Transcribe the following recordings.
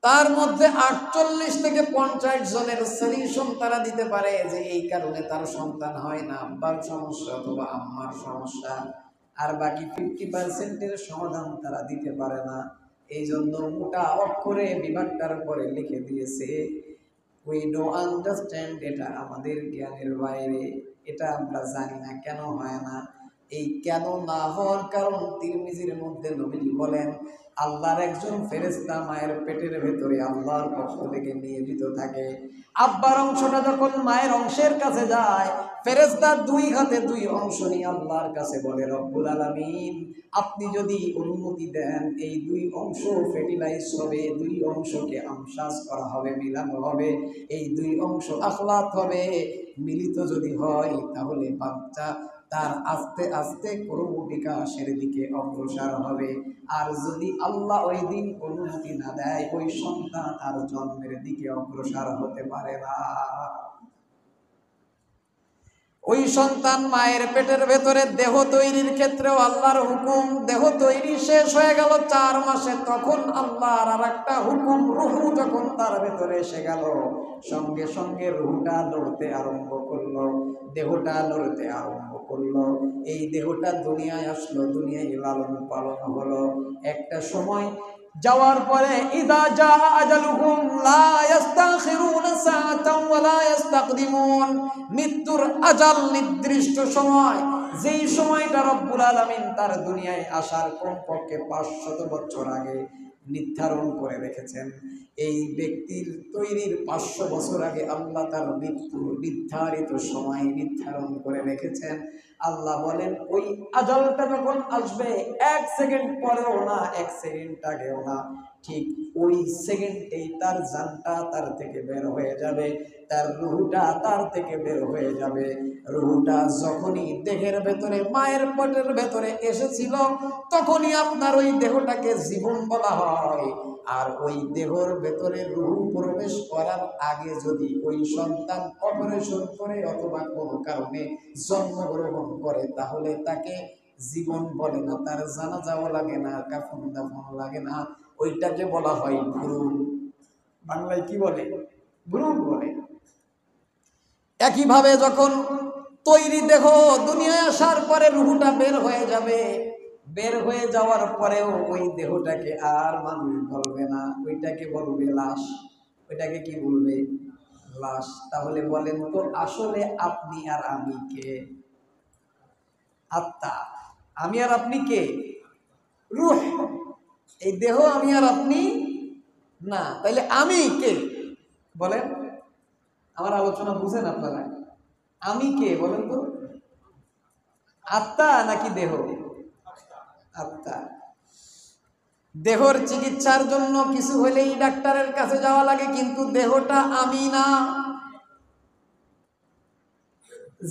তার মধ্যে 48 থেকে 50 জনের সলিউশন তারা দিতে পারে যে এই কারণে তার সন্তান হয় না, আব্বার সমস্যা অথবা আম্মার সমস্যা। আর বাকি 50% সমাধান তারা দিতে পারে না। এই জন্য মোটা অক্ষরে বিভাগটার পরে লিখে দিয়েছে উই ডো আন্ডারস্ট্যান্ড, এটা আমাদের জ্ঞানের বাইরে, এটা আমরা জানি না কেন হয় না। এই কেন না হওয়ার কারণ তিরমিজির মধ্যে নবীজি বলেন, আল্লাহর একজন ফেরেশতা মায়ের পেটের ভেতরে আল্লাহর পক্ষ থেকে নিয়োজিত থাকে। আব্বার অংশটা যখন মায়ের অংশের কাছে যায়, ফেরেশতা দুই হাতে দুই অংশ নিয়ে আল্লাহর কাছে বলে, রব্বুল আলামিন আপনি যদি অনুমতি দেন এই দুই অংশ ফের্টিলাইজ হবে, দুই অংশকে আমশাস করা হবে, মিলানো হবে, এই দুই অংশ আখলাত হবে, মিলিত যদি হয় তাহলে বাচ্চা তার আস্তে আস্তে ক্রম বিকাশের দিকে অগ্রসর হবে। আর যদি আল্লাহ ওই দিন অনুমতি না দেয়, ওই সন্তান আর জন্মের দিকে অগ্রসর হতে পারে না। ওই সন্তান মায়ের পেটের ভেতরে দেহ তৈরির ক্ষেত্রেও আল্লাহর হুকুম, দেহ তৈরি শেষ হয়ে গেল 4 মাসে, তখন আল্লাহর আর একটা হুকুম, রুহু যখন তার ভেতরে এসে গেল, সঙ্গে সঙ্গে রুহুটা লড়তে আরম্ভ করলো, দেহটা লড়তে আরম্ভ করলো। এই দেহটা দুনিয়ায় আসলো, দুনিয়ায় লালন পালন হলো। একটা সময় যাওয়ার পরে ইদা জা আজালুহুম লা ইস্তাখিরুনা সাআতান ওয়া লা ইস্তাকদিমুন, মৃত্যুর আজাল নির্দিষ্ট সময়, যেই সময়টা রব্বুল আলামিন তার দুনিয়ায় আসার কমপক্ষে 500 বছর আগে নির্ধারণ করে রেখেছেন। এই ব্যক্তির তৈরির 500 বছর আগে আল্লাহ তার মৃত্যুর নির্ধারিত সময় নির্ধারণ করে রেখেছেন। আল্লাহ বলেন ওই আজালটা যখন আসবে 1 সেকেন্ড পরেও না, 1 সেকেন্ড আগেও না, ঠিক ওই সেকেন্ডেই তার জানটা তার থেকে বের হয়ে যাবে, তার রুহুটা তার থেকে বের হয়ে যাবে। রুহুটা যখনই দেহের ভেতরে মায়ের পেটের ভেতরে এসেছিল, তখনই আপনার ওই দেহটাকে জীবন বলা হয়। আর ওই দেহর ভেতরে রুহু প্রবেশ করার আগে যদি ওই সন্তান অপারেশন করে অথবা কোনো কারণে জন্মগ্রহণ করে, তাহলে তাকে জীবন বলে না, তার জানাজাও লাগে না, কাফন দাফন লাগে না, ওইটাকে বলা হয় ভ্রূণ। বাংলায় কি বলে? ভ্রূণ বলে। একইভাবে যখন তৈরি দেহ দুনিয়ায় আসার পরে রুহুটা বের হয়ে যাবে, বের হয়ে যাওয়ার পরেও ওই দেহটাকে আর মানুষ বলবে না, ওইটাকে বলবে লাশ। ওইটাকে কি বলবে? লাশ। তাহলে বলেন তো আসলে আপনি আর আমি কে? আত্মা। আমি আর আপনি কে? রূহ। এই দেহ আমি আর আপনি না, তাইলে আমি কে বলেন? আমার আলোচনা বুঝেন আপনারা? আমি কে বলেন তো? আত্মা নাকি দেহ? আত্মা। দেহর চিকিৎসার জন্য কিছু হলেই ডাক্তারের কাছে যাওয়া লাগে, কিন্তু দেহটা আমি না।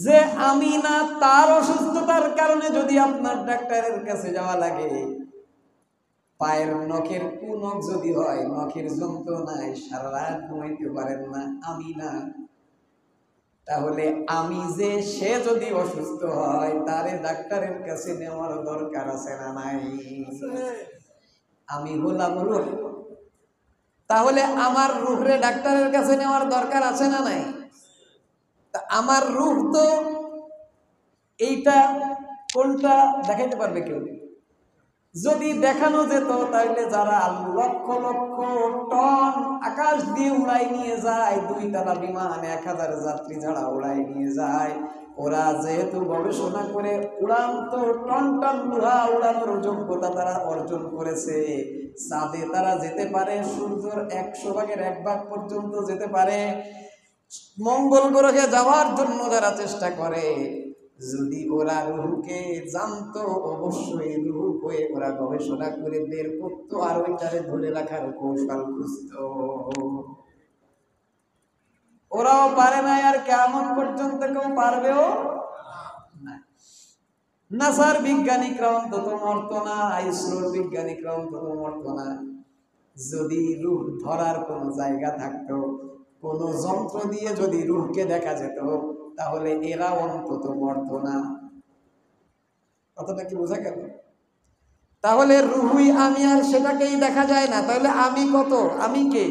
যে আমি না, তার অসুস্থতার কারণে যদি আপনার ডাক্তারের কাছে যাওয়া লাগে, পায়ের নখের কুনখ যদি হয়, নখের যন্ত্রণায় সারা রাত ঘুমাইতে পারেন না, আমি না, তাহলে আমি যে সে যদি অসুস্থ হয়, তারে ডাক্তারের কাছে নেওয়ার দরকার আছে না নাই? আমি হলাম রূহ। তাহলে আমার রূহরে ডাক্তারের কাছে নেওয়ার দরকার আছে না নাই? তা আমার রূহ তো এইটা কোনটা দেখাইতে পারবে কেউ? যদি দেখানো যেত তাহলে যারা লক্ষ লক্ষ টন আকাশ দিয়ে উড়াই নিয়ে যায়, 2 তলা বিমান 1000 যাত্রী ছাড়া উড়াই নিয়ে যায়, ওরা যেহেতু গবেষণা করে উড়ান্ত টন টন লোহা উড়ানোর যোগ্যতা তারা অর্জন করেছে, চাঁদে তারা যেতে পারে, সূর্যের 100 ভাগের 1 ভাগ পর্যন্ত যেতে পারে, মঙ্গল গ্রহে যাওয়ার জন্য যারা চেষ্টা করে, যদি ওরা রুহুকে জানতো, অবশ্যই রুহু হয়ে ওরা গবেষণা করে বের করতো আর ওইটারে ধরে রাখার কৌশল খুঁজতো। ওরাও পারে না, আর কেমন পর্যন্ত কেউ পারবেও না। নাসার বিজ্ঞানিকরা অন্তত মরত না, ইসরোর বিজ্ঞানিকরা অন্তত মরত না। যদি রুহ ধরার কোনো জায়গা থাকতো, কোনো যন্ত্র দিয়ে যদি রুহকে দেখা যেত, তাহলে এরা অন্তত মরত না। কথাটা কি বোঝা গেল? তাহলে রুহুই আমি, আর সেটাকেই দেখা যায় না। তাহলে আমি কত, আমি কে?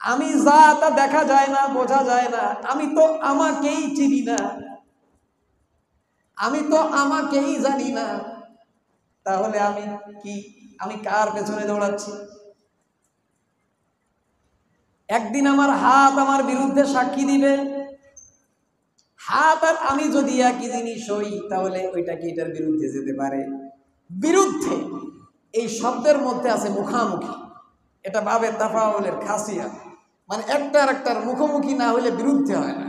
আমি যা তা দেখা যায় না, বোঝা যায় না। আমি তো আমাকেই চিনি না, আমি তো আমাকেই জানি না। তাহলে আমি কি? আমি কার পেছনে দৌড়াচ্ছি? একদিন আমার হাত আমার বিরুদ্ধে সাক্ষী দিবে। হাত আর আমি যদি একই জিনিস হই, তাহলে ওইটা কি এটার বিরুদ্ধে যেতে পারে? বিরুদ্ধে, এই শব্দের মধ্যে আছে মুখামুখি। এটা বাবে তাফাউলের খাসিয়াত, মানে একটা আর একটার মুখোমুখি না হলে বিরুদ্ধে হয় না।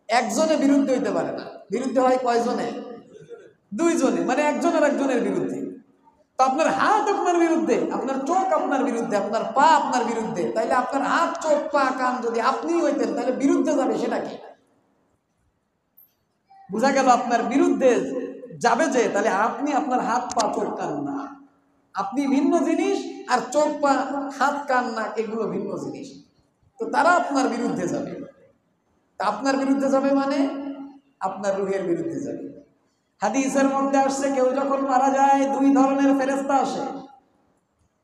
একজনে বিরুদ্ধে হইতে পারে না। বিরুদ্ধে হয় কয়জনে? দুইজনে, মানে একজন আর একজনের বিরুদ্ধে। তো আপনার হাত আপনার বিরুদ্ধে, আপনার চোখ আপনার বিরুদ্ধে, আপনার পা আপনার বিরুদ্ধে। তাইলে আপনার হাত, চোখ, পা, কান যদি আপনি হইতেন, তাহলে বিরুদ্ধে যাবে সেটা কি? বোঝা গেল আপনার বিরুদ্ধে যাবে যে, তাহলে আপনি আপনার হাত, পা, চোখ, কান না। আপনি ভিন্ন জিনিস, আর চোখ, পা, হাত, কান, নাক এগুলো ভিন্ন জিনিস। তো তারা আপনার বিরুদ্ধে যাবে। তা আপনার বিরুদ্ধে যাবে মানে আপনার রুহের বিরুদ্ধে যাবে। হাদিসের মধ্যে আসছে, কেউ যখন মারা যায় দুই ধরনের ফেরেশতা আসে।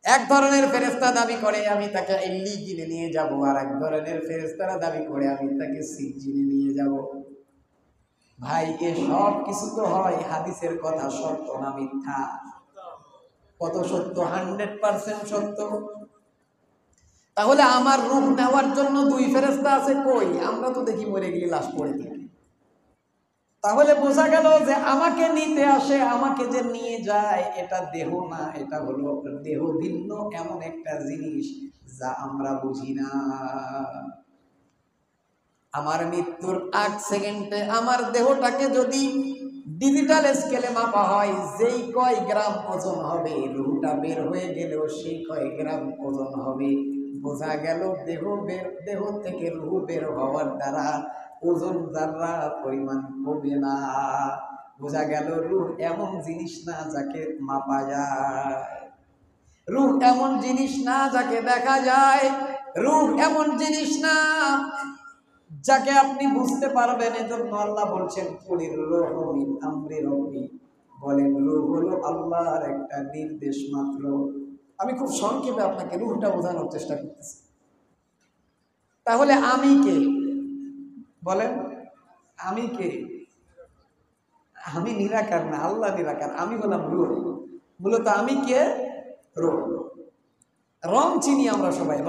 এক ধরনের ফেরেশতা দাবি করে আমি তাকে ইল্লিয়িনে নিয়ে যাব, আর এক ধরনের ফেরেশতারা দাবি করে আমি তাকে সিজ্জিনে নিয়ে যাব। ভাই, এ সব কিছু তো হয় হাদিসের কথা সত্য না মিথ্যা? কত সত্য? 100% সত্য। তাহলে আমার রূহ নেওয়ার জন্য দুই ফেরেশতা আছে কই? আমরা তো দেখি মরে গেলে লাশ পড়ে থাকে। তাহলে বোঝা গেল যে আমাকে নিতে আসে, আমাকে যে নিয়ে যায়, এটা দেহ না, এটা হলো দেহ ভিন্ন এমন একটা জিনিস যা আমরা বুঝি না। আমার মৃত্যুর 8 সেকেন্ডে আমার দেহটাকে যদি ডিজিটাল স্কেলে মাপা হয়, যেই কয় গ্রাম ওজন হবে, রুহটা বের হয়ে গেলেও সেই কয় গ্রাম ওজন হবে। বোঝা গেল দেহ থেকে রুহ বের হওয়ার দ্বারা ওজন যারা পরিমাণ কমবে না। বোঝা গেল রুহ এমন জিনিস না যাকে মাপা যায়। রুহ এমন জিনিস না যাকে দেখা যায়। রুহ এমন জিনিস না যাকে আপনি বুঝতে পারবেন। এজন্য আল্লাহ বলছেন কুলির রূহু মিন আমরি রাব্বি, বলেন রূহ হলো আল্লাহর একটা নির্দেশ মাত্র। আমি খুব সংক্ষেপে আপনাকে রূহটা বোঝানোর চেষ্টা করতেছি। তাহলে আমি কে? বলেন, আমি কে? আমি নিরাকার না, আল্লাহ নিরাকার। আমি হলাম রূহ। মূলত আমি কে? রূহ। রং চিনি আমরা সবাই।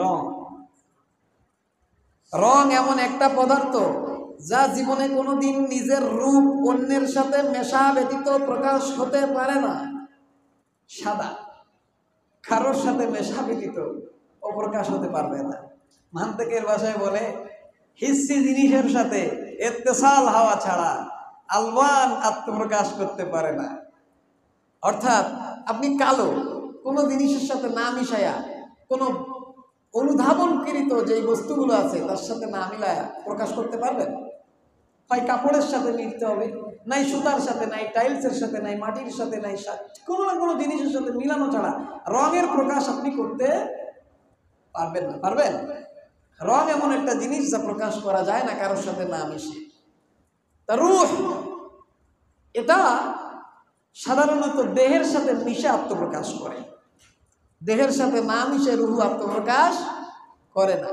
রং এমন একটা পদার্থ যা জীবনে কোনোদিন নিজের রূপ অন্যের সাথে মেশা ব্যতীত প্রকাশ হতে পারে না। সাদা কারোর সাথে মেশা ব্যতীত ও প্রকাশ হতে পারবে না। মান্তিকের ভাষায় বলে, হিসি জিনিসের সাথে ইত্তেসাল হওয়া ছাড়া আলওয়ান আত্মপ্রকাশ করতে পারে না। অর্থাৎ আপনি কালো কোনো জিনিসের সাথে না মিশায়া, কোনো অনুধাবনকৃত যেই বস্তুগুলো আছে তার সাথে না মিলায়া প্রকাশ করতে পারবেন? হয় কাপড়ের সাথে মিলতে হবে, নাই সুতার সাথে, নাই টাইলসের সাথে, নাই মাটির সাথে, নাই কোনো না কোনো জিনিসের সাথে মিলানো ছাড়া রঙের প্রকাশ আপনি করতে পারবেন না। পারবেন? রং এমন একটা জিনিস যা প্রকাশ করা যায় না কারোর সাথে না মিশে। তা রূহ এটা সাধারণত দেহের সাথে মিশে আত্মপ্রকাশ করে। দেহের সাথে না মিশে রূহ আত্মপ্রকাশ করে না।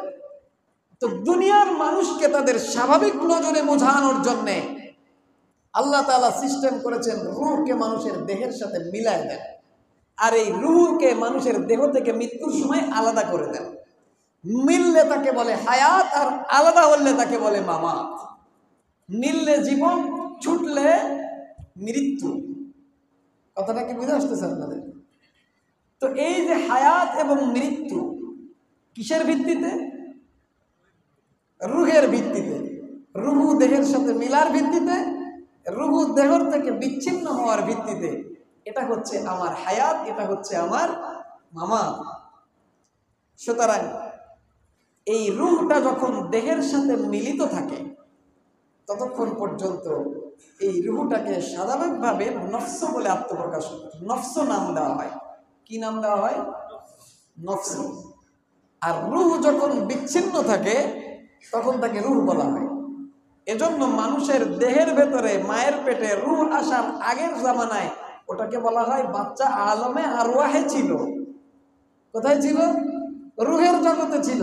তো দুনিয়ার মানুষকে তাদের স্বাভাবিক নজরে বোঝানোর জন্যে আল্লাহ তাআলা সিস্টেম করেছেন রূহকে মানুষের দেহের সাথে মিলায় দেন, আর এই রূহকে মানুষের দেহ থেকে মৃত্যুর সময় আলাদা করে দেন। মিললে তাকে বলে হায়াত, আর আলাদা হলে তাকে বলে মামাত। মিললে জীবন, ছুটলে মৃত্যু। কথাটা কি বুঝে আসতেছে আপনাদের? তো এই যে হায়াত এবং মৃত্যু কিসের ভিত্তিতে? রুহের ভিত্তিতে। রুহু দেহের সাথে মিলার ভিত্তিতে, রুহু দেহর থেকে বিচ্ছিন্ন হওয়ার ভিত্তিতে। এটা হচ্ছে আমার হায়াত, এটা হচ্ছে আমার মামাত। সুতরাং এই রুহটা যখন দেহের সাথে মিলিত থাকে ততক্ষণ পর্যন্ত এই রুহটাকে সাধারণভাবে নফস বলে আত্মপ্রকাশ, নফস নাম দেওয়া হয়। কি নাম দেওয়া হয়? নফস। আর রুহ যখন বিচ্ছিন্ন থাকে তখন তাকে রুহ বলা হয়। এজন্য মানুষের দেহের ভেতরে মায়ের পেটে রুহ আসার আগের জামানায় ওটাকে বলা হয় বাচ্চা আলমে আরওয়াহে ছিল। কোথায় ছিল? রুহের জগতে ছিল।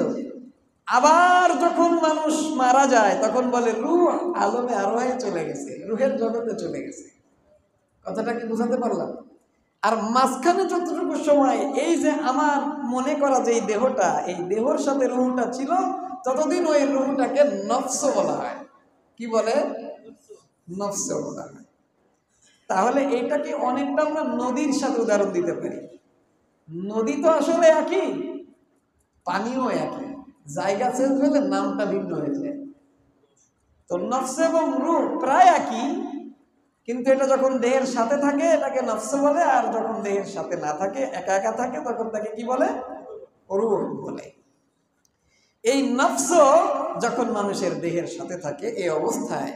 আবার যখন মানুষ মারা যায় তখন বলে রুহ আলমে আরওয়াহে চলে গেছে, রুহের জগতে চলে গেছে। কথাটা কি বুঝাতে পারলাম? আর মাঝখানে যতটুকু সময় এই যে আমার মনে করা যে এই দেহটা, এই দেহর সাথে রুহটা ছিল, ততদিন ওই রুহটাকে নফস বলা হয়। কি বলে? নফস বলা হয়। তাহলে এইটাকে অনেকটা আমরা নদীর সাথে উদাহরণ দিতে পারি। নদী তো আসলে একই, পানিও একই, জায়গা চেঞ্জ হলে নামটা ভিন্ন হয়ে যায়। তো নফস এবং রূহ প্রায় একই, কিন্তু এটা যখন দেহের সাথে থাকে এটাকে নফস বলে, আর যখন দেহের সাথে না থাকে, একা একা থাকে, তখন তাকে কি বলে? রূহ বলে। এই নফস যখন মানুষের দেহের সাথে থাকে, এই অবস্থায়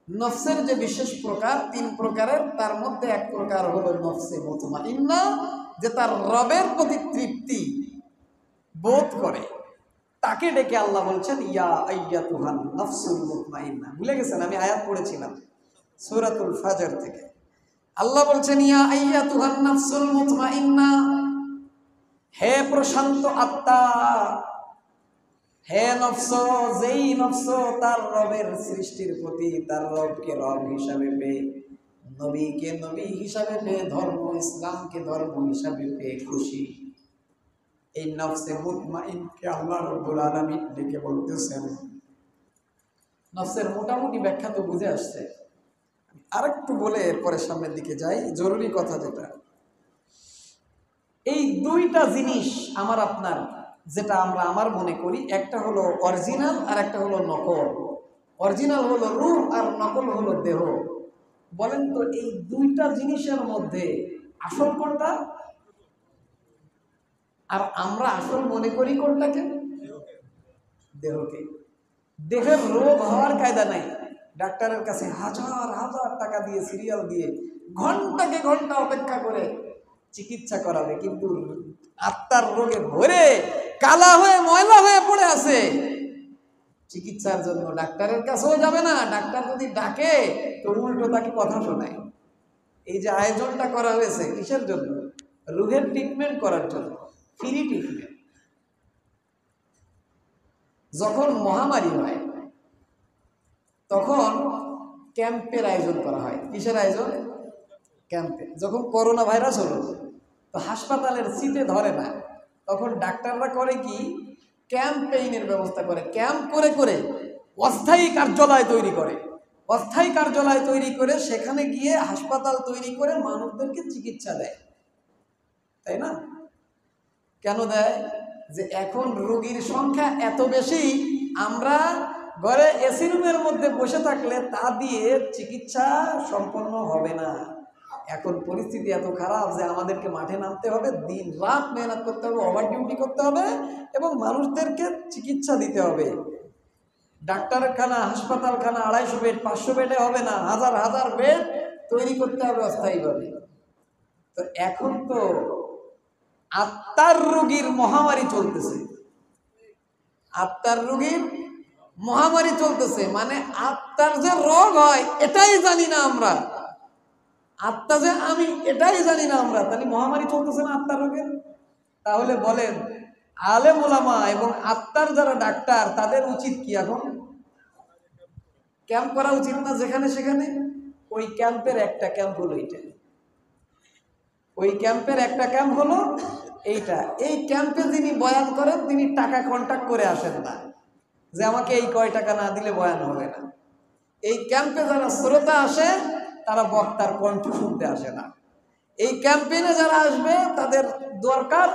নফসের যে বিশেষ প্রকার, 3 প্রকারের, তার মধ্যে এক প্রকার হলো নফসে মুতমাইন্না, যে তার রবের প্রতি তৃপ্তি বোধ করে, তাকে ডেকে আল্লাহ বলছেন ইয়া আইয়াতুহান নফসুল মুতমাইন্না। ভুলে গেছেন? আমি আয়াত পড়েছিলাম সূরাতুল ফাজর থেকে। আল্লাহ বলছেন ইয়া আইয়াতুহান নফসুল মুতমাইন্না, হে প্রশান্ত আত্মা, হে নফস, যেই নফস তার রবের সৃষ্টির প্রতি, তার রবকে রব হিসাবে পেয়ে, নবীকে নবী হিসাবে পেয়ে, ধর্ম ইসলামকে ধর্ম হিসাবে পেয়ে খুশি, এই নফসে মুতমাইনকে আল্লাহ রাব্বুল আলামিন ডেকে বলতেছেন। নফসের মোটামুটি ব্যাখ্যা তো বুঝে আসছে, আরেকটু বলে এরপরে সামনের দিকে যাই। জরুরি কথা যেটা, এই 2টা জিনিস আমার আপনার, যেটা আমরা আমার মনে করি, একটা হলো অরিজিনাল আর একটা হলো নকল। অরিজিনাল হলো রূহ আর নকল হলো দেহ। বলেন তো এই 2টা জিনিসের মধ্যে আসল কোনটা? আর আমরা আসল মনে করি কোনটাকে? দেহকে। দেহের রোগ হওয়ার কায়দা নাই। ডাক্তারের কাছে হাজার হাজার টাকা দিয়ে, সিরিয়াল দিয়ে, ঘন্টাকে ঘন্টা অপেক্ষা করে চিকিৎসা করাবে, কিন্তু আত্মার রোগে ভরে কালা হয়ে ময়লা হয়ে পড়ে আছে, চিকিৎসার জন্য ডাক্তারের কাছেও যাবে না। ডাক্তার যদি ডাকে তো উল্টো তাকে কথা শোনায়। এই যে আয়োজনটা করা হয়েছে কিসের জন্য? রোগের ট্রিটমেন্ট করার জন্য, ফ্রি ট্রিটমেন্ট। যখন মহামারী হয় তখন ক্যাম্পের আয়োজন করা হয়। কিসের আয়োজন? ক্যাম্পে। যখন করোনা ভাইরাস হলো, তো হাসপাতালের সিটে ধরে না, তখন ডাক্তাররা করে কি, ক্যাম্পেইনের ব্যবস্থা করে। ক্যাম্প করে করে অস্থায়ী কার্যালয় তৈরি করে। অস্থায়ী কার্যালয় তৈরি করে সেখানে গিয়ে হাসপাতাল তৈরি করে মানুষদেরকে চিকিৎসা দেয়, তাই না? কেন দেয়? যে এখন রোগীর সংখ্যা এত বেশি, আমরা ঘরে এসি রুমের মধ্যে বসে থাকলে তা দিয়ে চিকিৎসা সম্পন্ন হবে না। এখন পরিস্থিতি এত খারাপ যে আমাদেরকে মাঠে নামতে হবে, দিন রাত মেহনত করতে হবে, ওভার ডিউটি করতে হবে, এবং মানুষদেরকে চিকিৎসা দিতে হবে। ডাক্তারখানা, হাসপাতালখানা 250 বেড 500 বেডে হবে না, হাজার হাজার বেড তৈরি করতে হবে অস্থায়ীভাবে। তো এখন তো আত্মার রোগীর মহামারী চলতেছে। আত্মার রোগীর মহামারী চলতেছে, মানে আত্মার যে রোগ হয় এটাই জানি না আমরা। আত্মা যে আমি এটাই জানি না আমরা, তাহলে মহামারী চলতেছে না আত্মার রোগের? তাহলে বলেন, আলেম ওলামা এবং আত্মার যারা ডাক্তার, তাদের উচিত কি এখন? ক্যাম্প করা উচিত না যেখানে সেখানে? ওই ক্যাম্পের একটা ক্যাম্প হলো এইটা। ওই ক্যাম্পের একটা ক্যাম্প হলো এইটা। এই ক্যাম্পে যিনি বয়ান করেন তিনি টাকা কন্ট্যাক্ট করে আসেন না, যে আমাকে এই কয় টাকা না দিলে বয়ান হবে না। এই ক্যাম্পে যারা শ্রোতা আসে তারা বক্তার কণ্ঠ শুনতে আসে না। এই ক্যাম্পেইনে যারা আসবে তাদের দরকার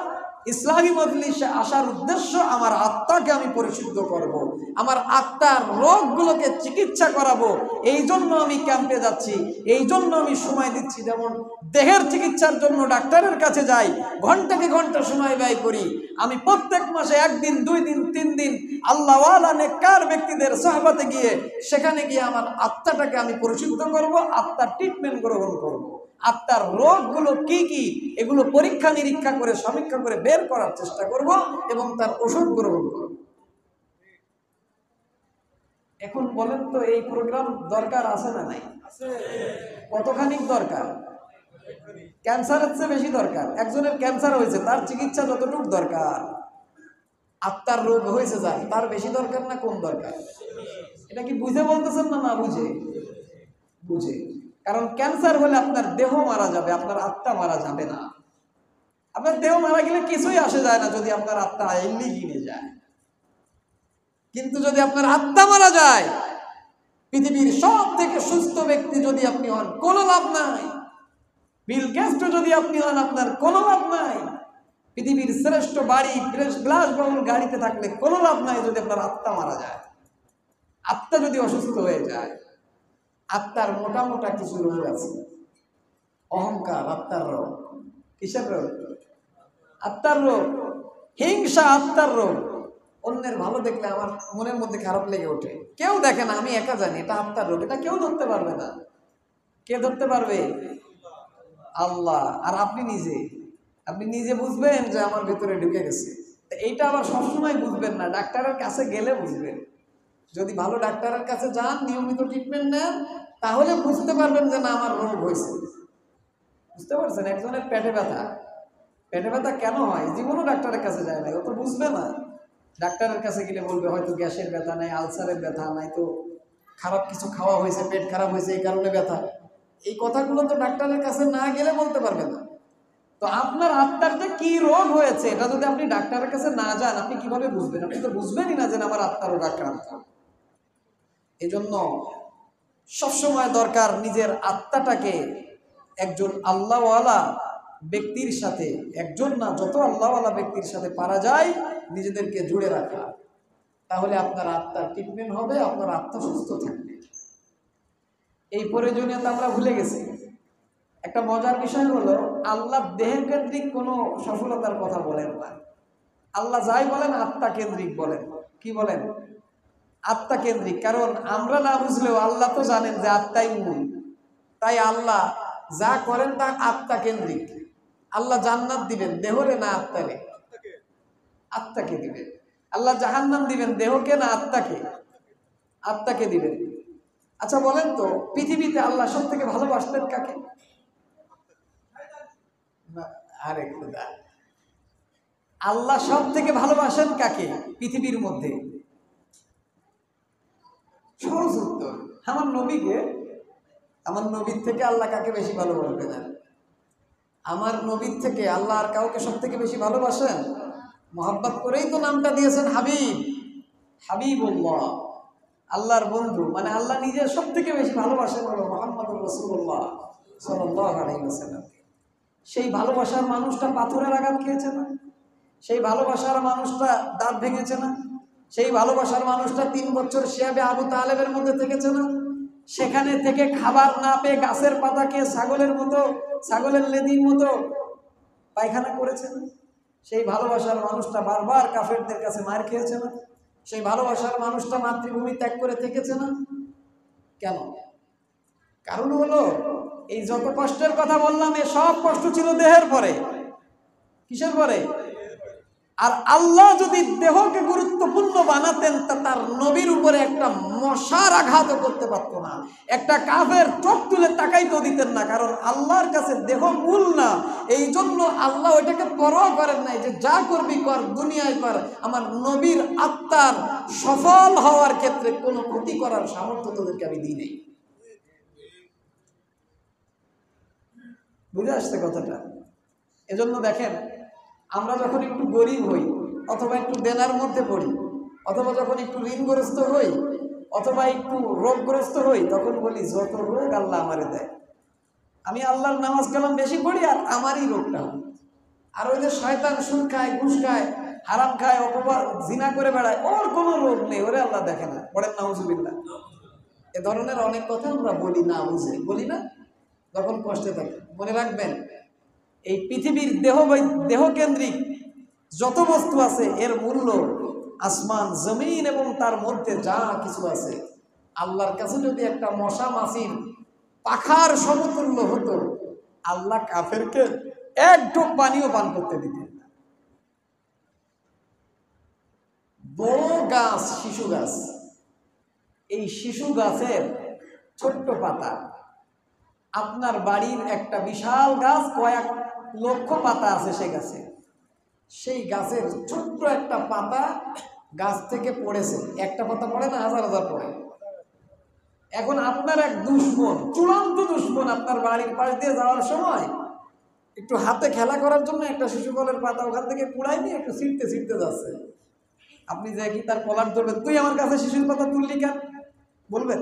ইসলামী মজলিসে আসার উদ্দেশ্য, আমার আত্মাকে আমি পরিশুদ্ধ করব, আমার আত্মার রোগগুলোকে চিকিৎসা করাবো, এই জন্য আমি ক্যাম্পে যাচ্ছি, এই জন্য আমি সময় দিচ্ছি। যেমন দেহের চিকিৎসার জন্য ডাক্তারের কাছে যাই, ঘন্টাকে ঘন্টা সময় ব্যয় করি, আমি প্রত্যেক মাসে 1 দিন 2 দিন 3 দিন আল্লাহওয়ালা নেককার ব্যক্তিদের সহবতে গিয়ে সেখানে গিয়ে আমার আত্মাটাকে আমি পরিশুদ্ধ করব, আত্মার ট্রিটমেন্ট গ্রহণ করব, আত্মার রোগগুলো কি কি এগুলো পরীক্ষা নিরীক্ষা করে সমীক্ষা করে বের করার চেষ্টা করব এবং তার ওষুধ গ্রহণ করব। এখন বলেন তো এই প্রোগ্রাম দরকার আছে না নাই? কতখানি দরকার? ক্যান্সারের চেয়ে বেশি দরকার। একজনের ক্যান্সার হয়েছে, তার চিকিৎসা যতটুকু দরকার, আত্মার রোগ হয়েছে যার, তার বেশি দরকার না কম দরকার? এটা কি বুঝে বলতেছেন না না বুঝে? বুঝে। কারণ ক্যান্সার হলে আপনার দেহ মারা যাবে, আপনার আত্মা মারা যাবে না। আপনার দেহ মারা গেলে কিছুই আসে যায় না যদি আপনার আত্মা এমনি কিনে যায়। কিন্তু যদি আপনার আত্মা মারা যায়, পৃথিবীর সব থেকে সুস্থ ব্যক্তি যদি আপনি হন, কোনো লাভ নাই। বিল গেটস যদি আপনি হন, আপনার কোনো লাভ নাই। পৃথিবীর শ্রেষ্ঠ বাড়ি, বিলাসবহুল গাড়িতে থাকলে কোনো লাভ নাই যদি আপনার আত্মা মারা যায়, আত্মা যদি অসুস্থ হয়ে যায়। আত্মার মোটা মোটা কিছু রোগ আছে। অহংকার আত্মার রোগ। কিসের রোগ? আত্মার রোগ। হিংসা আত্মার রোগ। অন্যের ভালো দেখলে আমার মনের মধ্যে খারাপ লেগে ওঠে। কেউ দেখে না, আমি একা জানি এটা আত্মার রোগ। এটা কেউ ধরতে পারবে না। কে ধরতে পারবে? আল্লাহ। আর আপনি নিজে বুঝবেন যে আমার ভিতরে ঢুকে গেছে। এইটা আবার সবসময় বুঝবেন না, ডাক্তারের কাছে গেলে বুঝবেন। যদি ভালো ডাক্তারের কাছে যান, নিয়মিত ট্রিটমেন্ট নেন, তাহলে বুঝতে পারবেন যে না আমার রোগ হয়েছে। বুঝতে পারছেন? একজনের পেটে ব্যথা কেন হয়? জীবনও ডাক্তারের কাছে যায় না, ও তো বুঝবে না। ডাক্তারের কাছে গেলে বলবে হয়তো গ্যাসের ব্যথা নাই, আলসারের ব্যথা নাই, তো খারাপ কিছু খাওয়া হয়েছে, পেট খারাপ হয়েছে, এই কারণে ব্যথা। এই কথাগুলো তো ডাক্তারের কাছে না গেলে বলতে পারবে না। তো আপনার আত্মার যে কি রোগ হয়েছে, এটা যদি আপনি ডাক্তারের কাছে না যান, আপনি কিভাবে বুঝবেন? আপনি তো বুঝবেনই না যে আমার আত্মার রোগ আক্রান্ত। এই জন্য সবসময় দরকার নিজের আত্মাটাকে একজন আল্লাহওয়ালা ব্যক্তির সাথে, একজন না যত আল্লাহওয়ালা ব্যক্তির সাথে পারা যায় নিজেদেরকে জুড়ে রাখা। তাহলে আপনার আত্মার ট্রিটমেন্ট হবে, আপনার আত্মা সুস্থ থাকবে। এই প্রয়োজনীয়তা আমরা ভুলে গেছি। একটা মজার বিষয় হলো, আল্লাহ দেহ কেন্দ্রিক কোনো সফলতার কথা বলেন না। আল্লাহ যাই বলেন আত্মা কেন্দ্রিক বলেন। কি বলেন? আত্মা কেন্দ্রিক। কারণ আমরা না বুঝলেও আল্লাহ তো জানেন যে আত্মাই মূল। তাই আল্লাহ যা করেন তা আত্মা কেন্দ্রিক। আল্লাহ জান্নাত দিবেন দেহরে না আত্মারে? আত্মাকে দিবেন। আল্লাহ জাহান্নাম দিবেন দেহকে না আত্মাকে? আত্মাকে দিবেন। আচ্ছা বলেন তো, পৃথিবীতে আল্লাহ সব থেকে ভালোবাসতেন কাকে? আরে খোদা, আল্লাহ সব থেকে ভালোবাসেন কাকে পৃথিবীর মধ্যে? সহজ উত্তর, আমার নবীকে। আমার নবীর থেকে আল্লাহ কাকে বেশি ভালোবাসবে না? আমার নবীর থেকে আল্লাহ আর কাউকে সব থেকে বেশি ভালোবাসেন? মহব্বত করেই তো নামটা দিয়েছেন হাবিব। হাবিবুল্লাহ, আল্লাহর বন্ধু। মানে আল্লাহ নিজে সব থেকে বেশি ভালোবাসেন হলো মুহাম্মদুর রাসূলুল্লাহ সাল্লাল্লাহু আলাইহি ওয়াসাল্লাম। সেই ভালোবাসার মানুষটা পাথরের আঘাত খেয়েছে না? সেই ভালোবাসার মানুষটা দাঁত ভেঙেছে না? সেই ভালোবাসার মানুষটা 3 বছর শিয়াবে আবু তালেবের মধ্যে থেকেছে না? সেখানে থেকে খাবার না পেয়ে গাছের পাতা খেয়ে ছাগলের লেদির মতো পায়খানা করেছে না? সেই ভালোবাসার মানুষটা বারবার কাফেরদের কাছে মার খেয়েছে না? সেই ভালোবাসার মানুষটা মাতৃভূমি ত্যাগ করে থেকেছে না? কেন? কারণ হলো, এই যত কষ্টের কথা বললাম, এ সব কষ্ট ছিল দেহের পরে। কিসের পরে? আর আল্লাহ যদি দেহকে গুরুত্বপূর্ণ বানাতেন, তা তার নবীর উপরে একটা মশার আঘাতও করতে পারত না। একটা কাফের চোখ তুলে তাকাইতেও দিতেন না। কারণ আল্লাহর কাছে দেহ মূল না। এই জন্য আল্লাহ ওইটাকে পরোয়া করেন নাই যে যা করবি কর, দুনিয়ায় কর, আমার নবীর আত্মার সফল হওয়ার ক্ষেত্রে কোনো ক্ষতি করার সামর্থ্য তোদেরকে আমি দিই নাই। বুঝে আসছে কথাটা? এজন্য দেখেন, আমরা যখন একটু গরিব হই, অথবা একটু দেনার মধ্যে পড়ি, অথবা যখন একটু ঋণগ্রস্ত হই, অথবা একটু রোগগ্রস্ত হই, তখন বলি যত রোগ আল্লাহ আমারে দেয়। আমি আল্লাহর নামাজ কালাম বেশি পড়ি আর আমারই রোগটা হয়। আর ওই যে শয়তান সুদ খায়, ঘুষ খায়, হারাম খায়, অপবাদ জিনা করে বেড়ায়, ওর কোনো রোগ নেই, ওরে আল্লাহ দেখে না। পড়েন নাউজুবিল্লাহ। এ ধরনের অনেক কথা আমরা বলি না বুঝে, বলি না যখন কষ্টে থাকি। মনে রাখবেন, এই পৃথিবীর দেহকেন্দ্রিক যত বস্তু আছে, এর মূল্য আসমান জমিন এবং তার মধ্যে যা কিছু আছে, আল্লাহর কাছে যদি একটা মশা মাছির পাখার সমতুল্য হতো, আল্লাহ কাফেরকে এক ঢোক পানিও পান করতে দিতেন না। বড় গাছ শিশু গাছ, এই শিশু গাছের ছোট্ট পাতা আপনার বাড়ির একটা বিশাল গাছ, কয়েক লক্ষ পাতা আছে সে গাছে, সেই গাছের ছোট্ট একটা পাতা গাছ থেকে পড়েছে, একটা পাতা পড়ে না, হাজার হাজার পড়ে। এখন আপনার এক দুশ্মন, চূড়ান্ত দুশ্মন, আপনার বাড়ির পাশ দিয়ে যাওয়ার সময় একটু হাতে খেলা করার জন্য একটা শিশু ফলের পাতা ওখান থেকে কুড়াই নিয়ে একটু ছিঁড়তে ছিঁড়তে যাচ্ছে। আপনি যে কি তার কলার ধরবেন, তুই আমার কাছে শিশুর পাতা তুললি কেন বলবেন?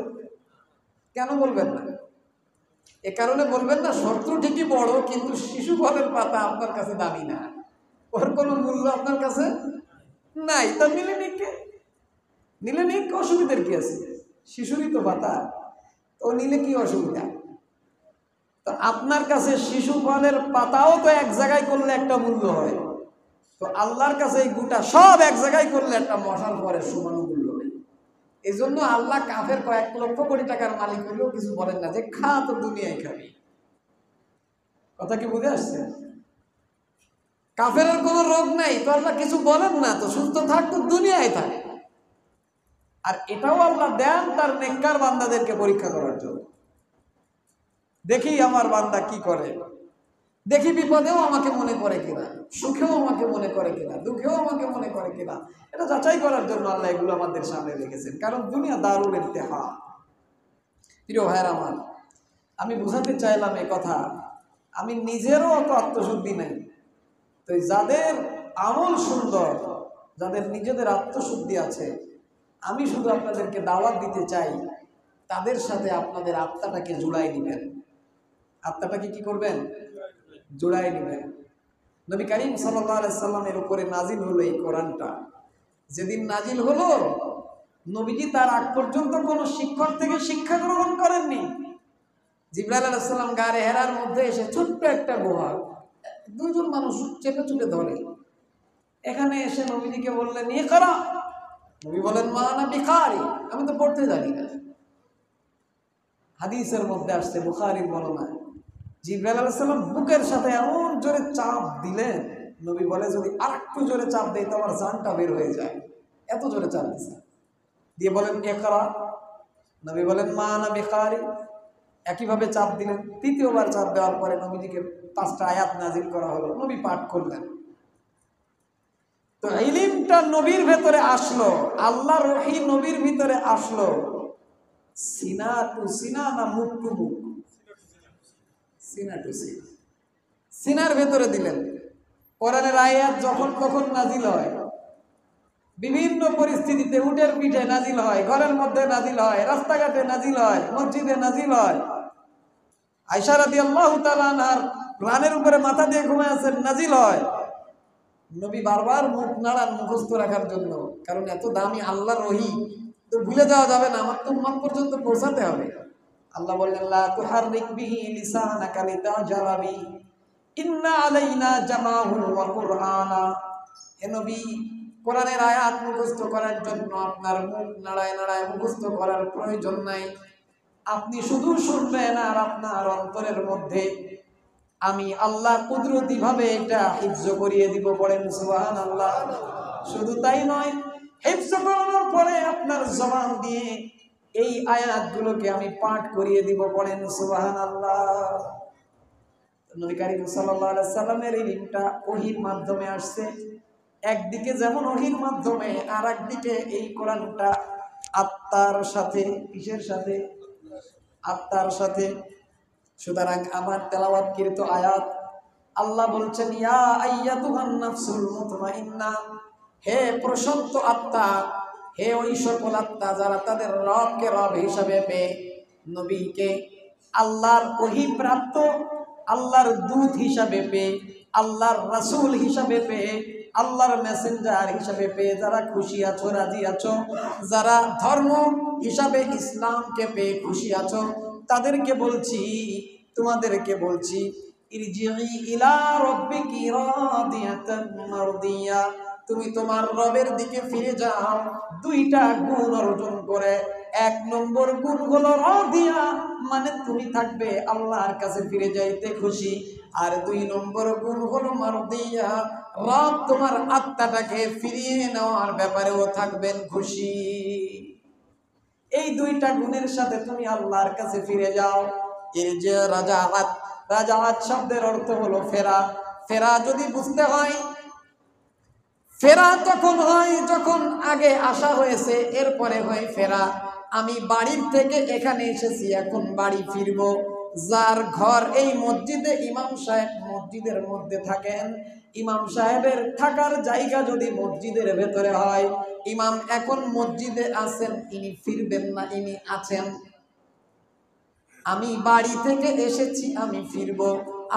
কেন বলবেন না? এ কারণে বলবেন না, শত্রু ঠিকই বড়, কিন্তু শিশু ফলের পাতা আপনার কাছে দামি না, ওর কোনো মূল্য আপনার কাছে নাই। তা নিলে নিকে, নিলে নিক, অসুবিধার কি আছে? শিশুরই তো পাতা, তো নিলে কি অসুবিধা? তো আপনার কাছে শিশু ফলের পাতাও তো এক জায়গায় করলে একটা মূল্য হয়, তো আল্লাহর কাছে এই গোটা সব এক জায়গায় করলে একটা মশাল পরের সমান মূল্য নেই। এই জন্য আল্লাহ কাফের কয়েক লক্ষ কোটি টাকার মালিক হলেও কিছু বলেন না, যে খা তো দুনিয়ায় খাবি। কথা কি বুঝে আসছে? কাফের কোনো রোগ নাই তো আল্লাহ কিছু বলেন না, তো সুস্থ থাক, তো দুনিয়ায় থাক। আর এটাও আল্লাহ দেন তার নেককার বান্দাদেরকে পরীক্ষা করার জন্য। দেখি আমার বান্দা কি করে, দেখি বিপদেও আমাকে মনে করে কিনা, সুখেও আমাকে মনে করে কিনা, দুঃখেও আমাকে মনে করে কিনা, এটা যাচাই করার জন্য আল্লাহ এগুলো আমাদের সামনে রেখেছেন। কারণ দুনিয়া দারুল ইমতিহান। প্রিয় ভাইয়ের আমার, আমি বুঝাতে চাইলাম এ কথা, আমি নিজেরও অত আত্মশুদ্ধি নাই, তো যাদের আমল সুন্দর, যাদের নিজেদের আত্মশুদ্ধি আছে, আমি শুধু আপনাদেরকে দাওয়াত দিতে চাই, তাদের সাথে আপনাদের আত্মাটাকে জুড়াই দিবেন। আত্মাটাকে কি করবেন? জোড়াই নেবেন। নবী করিম সাল্লাল্লাহু আলাইহি সাল্লামের উপরে নাজিল হলো এই কোরআনটা। যেদিন নাজিল হলো, নবীজি তার আগ পর্যন্ত কোনো শিক্ষক থেকে শিক্ষা গ্রহণ করেননি। জিবরাইল আলাইহিস সালাম গারে হেরার মধ্যে এসে ছোট্ট একটা গুহা, দুইজন মানুষ চেপে চুপে ধরে, এখানে এসে নবীজিকে বললেন ইকরা। নবী বলেন মা আনা বিকারি, আমি তো পড়তে জানি না। হাদিসের মধ্যে আসছে, বুখারীর বর্ণনায়, জিবরাইল আলাইহিস সালাম বুকের সাথে এমন জোরে চাপ দিলেন, নবী বলে যদি আরেকটু জোরে চাপ দেয় তো আমার জানটা বের হয়ে যায়, এত জোরে চাপ দিয়েছে। দিয়ে বলেন ইকরা। নবী বলেন মা আনা বিকারি, একইভাবে চাপ দিলেন। তৃতীয়বার চাপ দেওয়ার পরে নবীজিকে 5টা আয়াত নাজিল করা হলো, নবী পাঠ করলেন। তো ইলমটা নবীর ভেতরে আসলো, আল্লাহর ওহী নবীর ভিতরে আসলো। সিনা টু সিনা না মুখ টু মুখ? সিনা টু সিনা, সিনার ভেতরে দিলেন। কোরআনের আয়াত যখন তখন নাজিল হয়, বিভিন্ন পরিস্থিতিতে, উটের পিঠে নাজিল হয়, ঘরের মধ্যে নাজিল হয়, রাস্তাঘাটে নাজিল হয়, মসজিদে নাজিল হয়। আয়েশা রাদিয়াল্লাহু তাআলা আনহার রানের উপরে মাথা দিয়ে ঘুমায় আছেন, নাজিল হয়। নবী বারবার মুখ নাড়ান মুখস্থ রাখার জন্য, কারণ এত দামি আল্লাহর ওহী তো ভুলে যাওয়া যাবে না, আমার তো উম্মত পর্যন্ত পৌঁছাতে হবে। আল্লাহ বললেন লা তুহাররিক বিহি লিসানাকা লিতাজালা বিহি ইন্না আলাইনা জামাহু ওয়া কুরআনা। হে নবী, কোরআনের আয়াত মুখস্থ করার জন্য আপনার মুখ নাড়ায় নাড়ায় মুখস্থ করার প্রয়োজন নাই, আপনি শুধু শুনবেন আর আপনার অন্তরের মধ্যে আমি আল্লাহ কুদরতি ভাবে এটা হিফজ করিয়ে দিব। পড়েন সুবহানাল্লাহ। শুধু তাই নয়, হিফজ করানোর পরে আপনার জবান দিয়ে এই আয়াতগুলোকে আমি পাঠ করিয়ে দিব। পড়েন সুবহানাল্লাহ। নবী করিম সাল্লাল্লাহু আলাইহি সাল্লামের এই ইলমটা ওহীর মাধ্যমে আসছে। একদিকে যেমন ওহীর মাধ্যমে, আর একদিকে এই কোরআনটা আত্মার সাথে, কিসের সাথে? আত্মার সাথে। সুতরাং আমার তেলাওয়াতকৃত আয়াত আল্লাহ বলছেন ইয়া আইয়াতুহান নাফসুল মুতমাইন্না, হে প্রশান্ত আত্মা, হে ওই সকল আত্মা যারা তাদের রবকে রব হিসাবে পেয়ে, নবীকে আল্লাহর ওহী প্রাপ্ত, আল্লাহর দূত হিসাবে পেয়ে, আল্লাহর রাসূল হিসাবে পেয়ে, আল্লাহর মেসেঞ্জার হিসাবে পেয়ে যারা খুশি আছো, রাজি আছো, যারা ধর্ম হিসাবে ইসলামকে পেয়ে খুশি আছো, তাদেরকে বলছি, তোমাদেরকে বলছি ইরজিই ইলা রাব্বিকি রাদিয়াতান মারদিয়া, তুমি তোমার রবের দিকে ফিরে যাও 2টা গুণ অর্জন করে। 1 নম্বর গুণ হলো রাদিয়া, মানে তুমি থাকবে আল্লাহর কাছে ফিরে যাইতে খুশি। আর 2 নম্বর গুণ হলো মারদিয়া, রব তোমার আত্মাটাকে ফিরিয়ে নেওয়ার ব্যাপারেও থাকবেন খুশি। এই 2টা গুণের সাথে তুমি আল্লাহর কাছে ফিরে যাও। ইরজি রাজাআত, রাজাআত শব্দের অর্থ হলো ফেরা। ফেরা যদি বুঝতে হয়, ফেরা তখন হয় যখন আগে আসা হয়েছে, এরপরে হয় ফেরা। আমি বাড়ির থেকে এখানে এসেছি, এখন বাড়ি ফিরবো। যার ঘর এই মসজিদে, ইমাম সাহেব মসজিদের মধ্যে থাকেন, ইমাম সাহেবের থাকার জায়গা যদি মসজিদের ভেতরে হয়, ইমাম এখন মসজিদে আছেন, ইনি ফিরবেন না, ইনি আছেন। আমি বাড়ি থেকে এসেছি, আমি ফিরবো।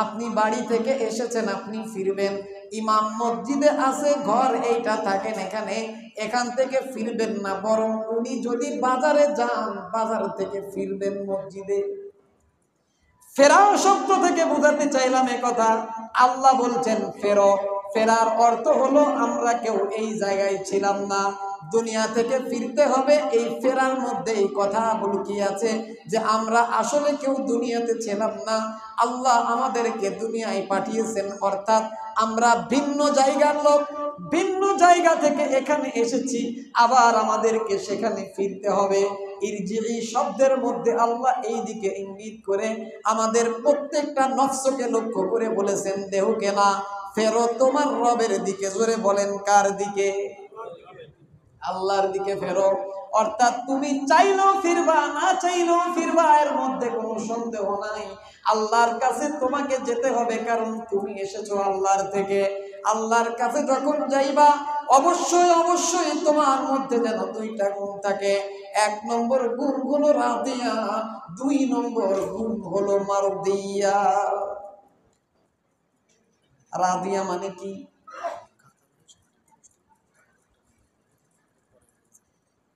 আপনি বাড়ি থেকে এসেছেন, আপনি ফিরবেন। ইমাম মসজিদে আছে, ঘর এইটা থাকেন এখানে, এখান থেকে ফিরবেন না, বরং উনি যদি বাজারে যান, বাজার থেকে ফিরবেন মসজিদে। ফেরাও শব্দ থেকে বোঝাতে চাইলাম কথা, আল্লাহ বলছেন ফেরো। ফেরার অর্থ হলো আমরা কেউ এই জায়গায় ছিলাম না, দুনিয়া থেকে ফিরতে হবে। এই ফেরার মধ্যে এই কথা লুকিয়ে আছে যে আমরা আসলে কেউ দুনিয়াতে ছিলাম না, আল্লাহ আমাদেরকে দুনিয়ায় পাঠিয়েছেন, অর্থাৎ আমরা ভিন্ন জায়গার লোক, ভিন্ন জায়গা থেকে এখানে এসেছি, আবার আমাদেরকে সেখানে ফিরতে হবে। ইরজিই শব্দের মধ্যে আল্লাহ এই দিকে ইঙ্গিত করে আমাদের প্রত্যেকটা নফসকে লক্ষ্য করে বলেছেন, দেহকে না, ফেরো তোমার রবের দিকে। জোরে বলেন, কার দিকে? আল্লাহর দিকে ফেরো। অর্থাৎ তুমি চাইলেও ফিরবা, না চাইলেও ফিরবা, এর মধ্যে কোনো সন্দেহ নাই। আল্লাহর কাছে তোমাকে যেতে হবে, কারণ তুমি এসেছো আল্লাহর থেকে। আল্লাহর কাছে যখন যাইবা, অবশ্যই অবশ্যই তোমার মধ্যে যেন দুইটা গুণ থাকে। এক নম্বর গুণ হলো রাদিয়া, দুই নম্বর গুণ হলো মারদিয়া। রাদিয়া মানে কি?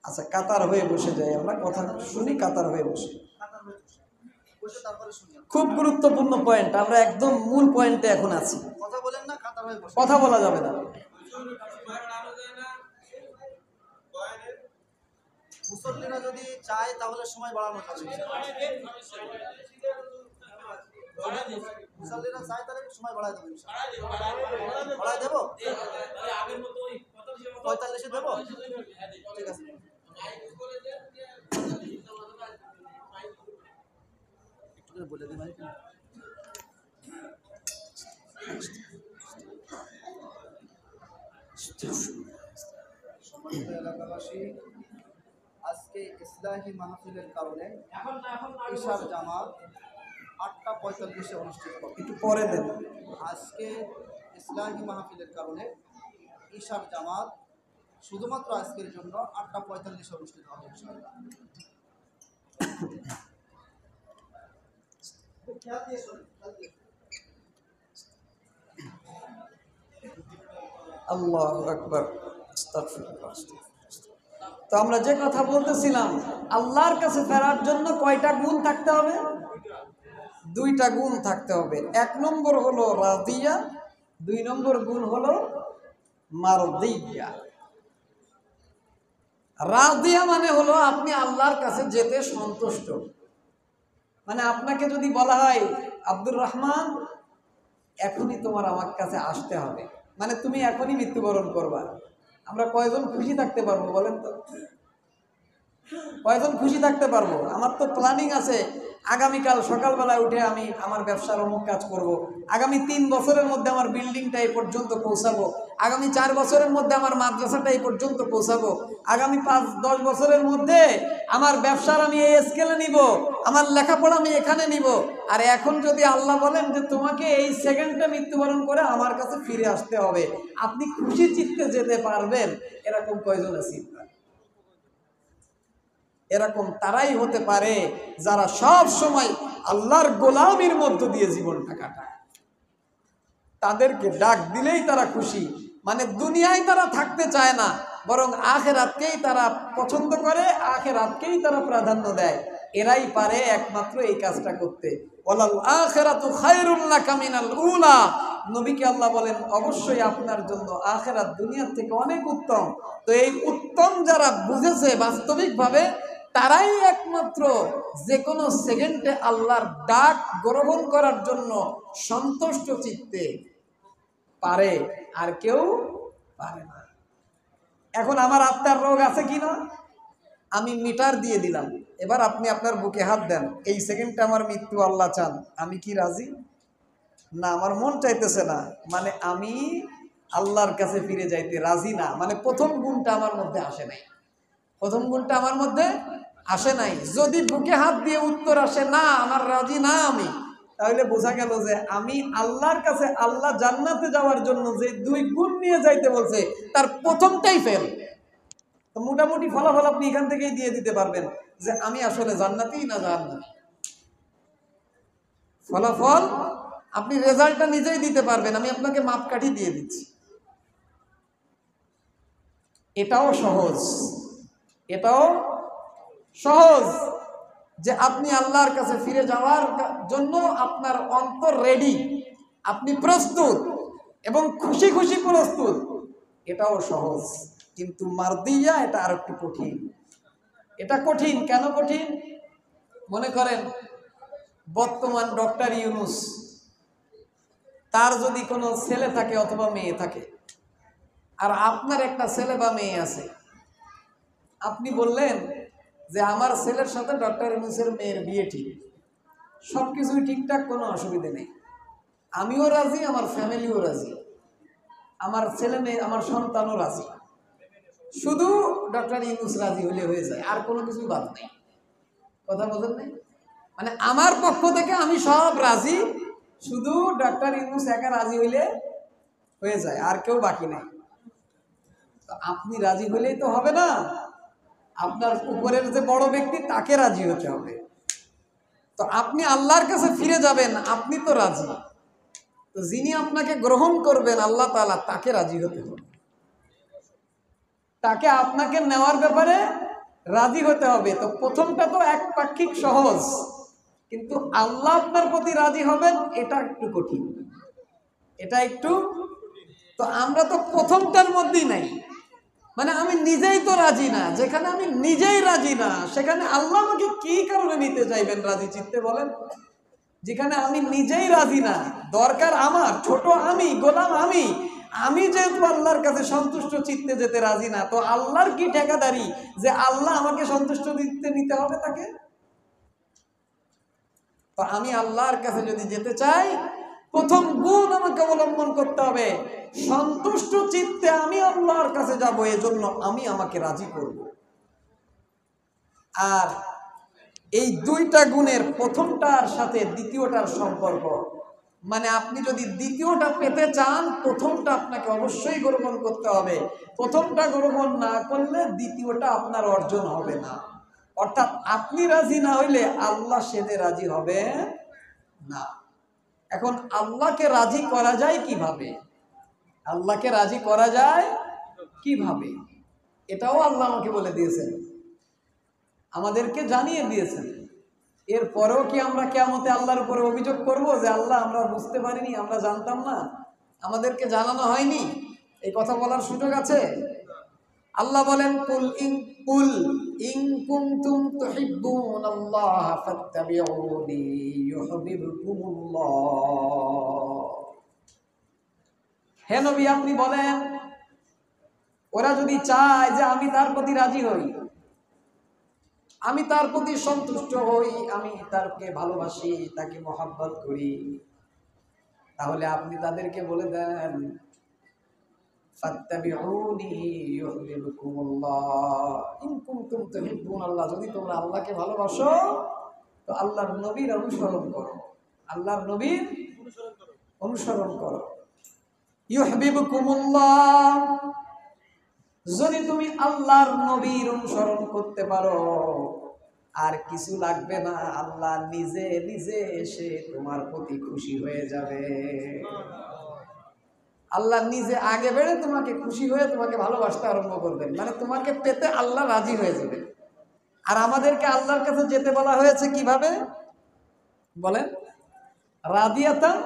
আচ্ছা, কাতার হয়ে বসে যাই, আমরা কথা শুনি, কাতার হয়ে বসে। খুব গুরুত্বপূর্ণ পয়েন্ট, আমরা একদম মূল পয়েন্টে এখন আছি। কথা বলা যাবে না। মুসল্লিরা যদি চায় তাহলে সময় বাড়ানো যাবে। মুসল্লিরা চায় তাহলে সময় বাড়াই দেবো, বাড়াই দেবো, 45-এ দেবো, ঠিক আছে। একটু বলে দিন ভাই। এলাকাবাসী, আজকে ইসলাহি মাহফিলের কারণে ইশার জামাত 8:45-এ অনুষ্ঠিত হবে। একটু পরে দেন। আজকে ইসলাহি মাহফিলের কারণে ইশার জামাত শুধুমাত্র আজকের জন্য 8:45-এ অনুষ্ঠিত হবে ইনশাআল্লাহ। আল্লাহু আকবার। আস্তাগফিরুল্লাহ। তো আমরা যে কথা বলতেছিলাম, আল্লাহর কাছে ফেরার জন্য কয়টা গুণ থাকতে হবে? দুইটা গুণ থাকতে হবে। এক নম্বর হলো রাদিয়া, দুই নম্বর গুণ হলো মারদিয়া। রাদিয়া মানে হলো আপনি আল্লাহর কাছে যেতে সন্তুষ্ট। মানে আপনাকে যদি বলা হয়, আব্দুর রহমান, এখনই তোমার আমার কাছে আসতে হবে, মানে তুমি এখনই মৃত্যুবরণ করবা, আমরা কয়জন খুশি থাকতে পারবো বলেন তো? কয়জন খুশি থাকতে পারবো? আমার তো প্ল্যানিং আছে, আগামীকাল সকালবেলায় উঠে আমি আমার ব্যবসার অমুক কাজ করব, আগামী 3 বছরের মধ্যে আমার বিল্ডিংটা এই পর্যন্ত পৌঁছাবো, আগামী 4 বছরের মধ্যে আমার মাদ্রাসাটা এই পর্যন্ত পৌঁছাবো, আগামী 5-10 বছরের মধ্যে আমার ব্যবসার আমি এই স্কেলে নিব, আমার লেখাপড়া আমি এখানে নিব। আর এখন যদি আল্লাহ বলেন যে তোমাকে এই সেকেন্ডে মৃত্যুবরণ করে আমার কাছে ফিরে আসতে হবে, আপনি খুশি চিত্তে যেতে পারবেন? এরকম কয়জন আছে? এরকম তারাই হতে পারে যারা সব সময় আল্লাহর গোলামির মধ্য দিয়ে জীবনটা কাটায়। তাদেরকে ডাক দিলেই তারা খুশি, মানে দুনিয়ায় তারা থাকতে চায় না, বরং আখিরাতকেই তারা পছন্দ করে, আখিরাতকেই তারা প্রাধান্য দেয়। এরাই পারে একমাত্র এই কাজটা করতে। ওয়ালাল আখিরাতু খায়রুল লাকা মিনাল উলা। নবীকে আল্লাহ বলেন, অবশ্যই আপনার জন্য আখিরাত দুনিয়ার থেকে অনেক উত্তম। তো এই উত্তম যারা বুঝেছে বাস্তবিকভাবে, তারাই একমাত্র যে কোনো সেকেন্ডে আল্লাহর ডাক গ্রহণ করার জন্য সন্তুষ্ট চিত্তে পারে, আর কেউ পারে না। এখন আমার আত্মার রোগ আছে কিনা? আমি মিটার দিয়ে দিলাম, এবার আপনি আপনার বুকে হাত দেন, এই সেকেন্ডটা আমার মৃত্যু আল্লাহ চান, আমি কি রাজি? না, আমার মন চাইতেছে না, মানে আমি আল্লাহর কাছে ফিরে যাইতে রাজি না, মানে প্রথম গুণটা আমার মধ্যে আসে নাই, প্রথম গুণটা আমার মধ্যে আসে নাই। যদি বুকে হাত দিয়ে উত্তর আসে না আমার রাজি না আমি, তাহলে বোঝা গেল যে আমি আল্লাহর কাছে, আল্লাহ জান্নাতে যাওয়ার জন্য যে দুই গুণ নিয়ে যাইতে বলছে তার প্রথমটাই ফেল। তো মোটামুটি ফলাফল আপনি এখান থেকেই দিয়ে দিতে পারবেন যে আমি আসলে জান্নাতি না জাহান্নামী। ফলাফল আপনি রেজাল্টটা নিজেই দিতে পারবেন, আমি আপনাকে মাপকাঠি দিয়ে দিচ্ছি। এটাও সহজ, এটাও সহজ যে আপনি আল্লাহর কাছে ফিরে যাওয়ার জন্য আপনার অন্তর রেডি, আপনি প্রস্তুত এবং খুশি খুশি প্রস্তুত, এটাও সহজ। কিন্তু মারদিয়া এটা আর একটু কঠিন। এটা কঠিন কেন কঠিন? মনে করেন বর্তমান ডক্টর ইউনূস, তার যদি কোনো ছেলে থাকে অথবা মেয়ে থাকে, আর আপনার একটা ছেলে বা মেয়ে আছে, আপনি বললেন যে আমার ছেলের সাথে ডক্টর ইউনূসের মেয়ের বিয়ে ঠিক, সব কিছুই ঠিকঠাক, কোনো অসুবিধে নেই, আমিও রাজি, আমার ফ্যামিলিও রাজি, আমার ছেলে মেয়ে, আমার সন্তানও রাজি, শুধু ডক্টর ইউনূস রাজি হলে হয়ে যায়, আর কোনো কিছু বাদ নেই। কথা বলেন নাই? মানে আমার পক্ষ থেকে আমি সব রাজি, শুধু ডক্টর ইউনূস একা রাজি হইলে হয়ে যায়, আর কেউ বাকি নেই। তো আপনি রাজি হলেই তো হবে না, আপনার উপরের যে বড় ব্যক্তি তাকে রাজি হতে হবে। তো আপনি আল্লাহর কাছে ফিরে যাবেন, আপনি তো রাজি, তো যিনি আপনাকে গ্রহণ করবেন আল্লাহ তাআলা, তাকে রাজি হতে হবে, তাকে আপনাকে নেওয়ার ব্যাপারে রাজি হতে হবে। তো প্রথমটা তো একপাক্ষিক সহজ, কিন্তু আল্লাহ আপনার প্রতি রাজি হবেন এটা একটু কঠিন, এটা একটু। তো আমরা তো প্রথমটার মধ্যেই নাই, মানে আমি নিজেই তো রাজি না, যেখানে আমি নিজেই রাজি না সেখানে আল্লাহ আমাকে কি কারণে নিতে চাইবেন রাজি চিত্তে বলেন? যেখানে আমি নিজেই রাজি না, দরকার আমার, ছোট আমি, গোলাম আমি, আমি যেহেতু আল্লাহর কাছে সন্তুষ্ট চিত্তে যেতে রাজি না, তো আল্লাহর কি ঠিকাদারি যে আল্লাহ আমাকে সন্তুষ্ট নিতে হবে তাকে? তো আমি আল্লাহর কাছে যদি যেতে চাই, প্রথম গুণ আমাকে অবলম্বন করতে হবে, সন্তুষ্ট চিত্তে আমি আল্লাহর কাছে যাব, এজন্য আমি আমাকে রাজি করব। আর এই দুইটা গুণের প্রথমটার সাথে দ্বিতীয়টার সম্পর্ক, মানে আপনি যদি দ্বিতীয়টা পেতে চান প্রথমটা আপনাকে অবশ্যই গ্রহণ করতে হবে, প্রথমটা গ্রহণ না করলে দ্বিতীয়টা আপনার অর্জন হবে না। অর্থাৎ আপনি রাজি না হইলে আল্লাহ সেদে রাজি হবে না। এখন আল্লাহকে রাজি করা যায় কিভাবে? আল্লাহকে রাজি করা যায় কিভাবে? এটাও আল্লাহ আমাকে বলে দিয়েছেন, আমাদেরকে জানিয়ে দিয়েছেন। এরপরেও কি আমরা কিয়ামতে আল্লাহর উপরে অভিযোগ করব যে আল্লাহ আমরা বুঝতে পারিনি, আমরা জানতাম না, আমাদেরকে জানানো হয়নি? এই কথা বলার সুযোগ আছে? আল্লাহ বলেন কুল ইন কুনতুম তুহিব্বুনাল্লাহ ফাত্তাবিউনি ইউহিব্বুকুমুল্লাহ। হে নবী আপনি বলেন, ওরা যদি চায় যে আমি তার প্রতি রাজি হই, আমি তার প্রতি সন্তুষ্ট হই, আমি তাকে ভালোবাসি, তাকে মহব্বত করি, তাহলে আপনি তাদেরকে বলে দেন ফাত্তাবিউনি ইউহিব্বুকুমুল্লাহ ইন কুনতুম তুহিব্বুনাল্লাহ, যদি তোমরা আল্লাহকে ভালোবাসো তো আল্লাহর নবীর অনুসরণ করো, আল্লাহর নবীর অনুসরণ করো। ইউহিব্বুকুমুল্লাহ, যদি তুমি আল্লাহর নবীর অনুসরণ করতে পারো আর কিছু লাগবে না, আল্লাহ নিজে নিজে এসে তোমার প্রতি খুশি হয়ে যাবে। আল্লাহ নিজে আগে বেড়ে তোমাকে খুশি হয়ে তোমাকে ভালোবাসতে আরম্ভ করবেন, মানে তোমাকে পেতে আল্লাহ রাজি হয়ে যাবে। আর আমাদেরকে আল্লাহর কাছে যেতে বলা হয়েছে কিভাবে বলেন? রাদিয়াতান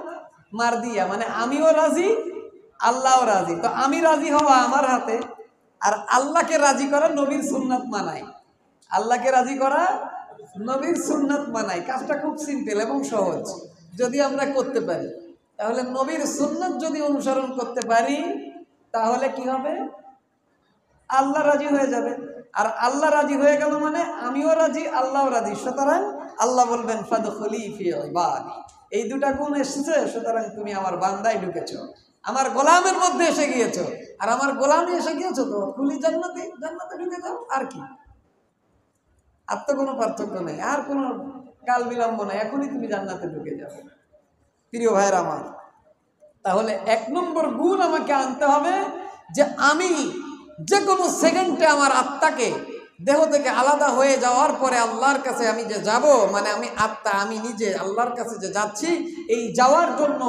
মারদিয়া, মানে আমিও রাজি, আল্লাহও রাজি। তো আমি রাজি হওয়া আমার হাতে, আর আল্লাহকে রাজি করা নবীর সুন্নাত মানাই, আল্লাহকে রাজি করা নবীর সুন্নাত মানাই। কাজটা খুব সিম্পল এবং সহজ, যদি আমরা করতে পারি তাহলে নবীর সুন্নাত যদি অনুসরণ করতে পারি তাহলে কি হবে? আল্লাহ রাজি হয়ে যাবে। আর আল্লাহ রাজি হয়ে গেল মানে আমিও রাজি, আল্লাহও রাজি। সুতরাং আল্লাহ বলবেন ফাদখুলি ফি ইবাদি, এই দুটা গুণ এসেছে, সুতরাং তুমি আমার বান্দায় ঢুকেছো, আমার গোলামের মধ্যে এসে গিয়েছো। আর আমার গোলামে এসে গিয়েছো তো খুলি জান্নাতে, জান্নাতে ঢুকে যাও। আর কি, আর তো কোনো পার্থক্য নেই, আর কোনো কাল বিলম্ব নেই, এখনই তুমি জান্নাতে ঢুকে যাবে। প্রিয় ভাইয়ের আমার, তাহলে 1 নম্বর গুণ আমাকে আনতে হবে যে আমি যে কোনো সেকেন্ডে আমার আত্মাকে দেহ থেকে আলাদা হয়ে যাওয়ার পরে আল্লাহর কাছে আমি যে যাব, মানে আমি আত্মা, আমি নিজে আল্লাহর কাছে যে যাচ্ছি, এই যাওয়ার জন্য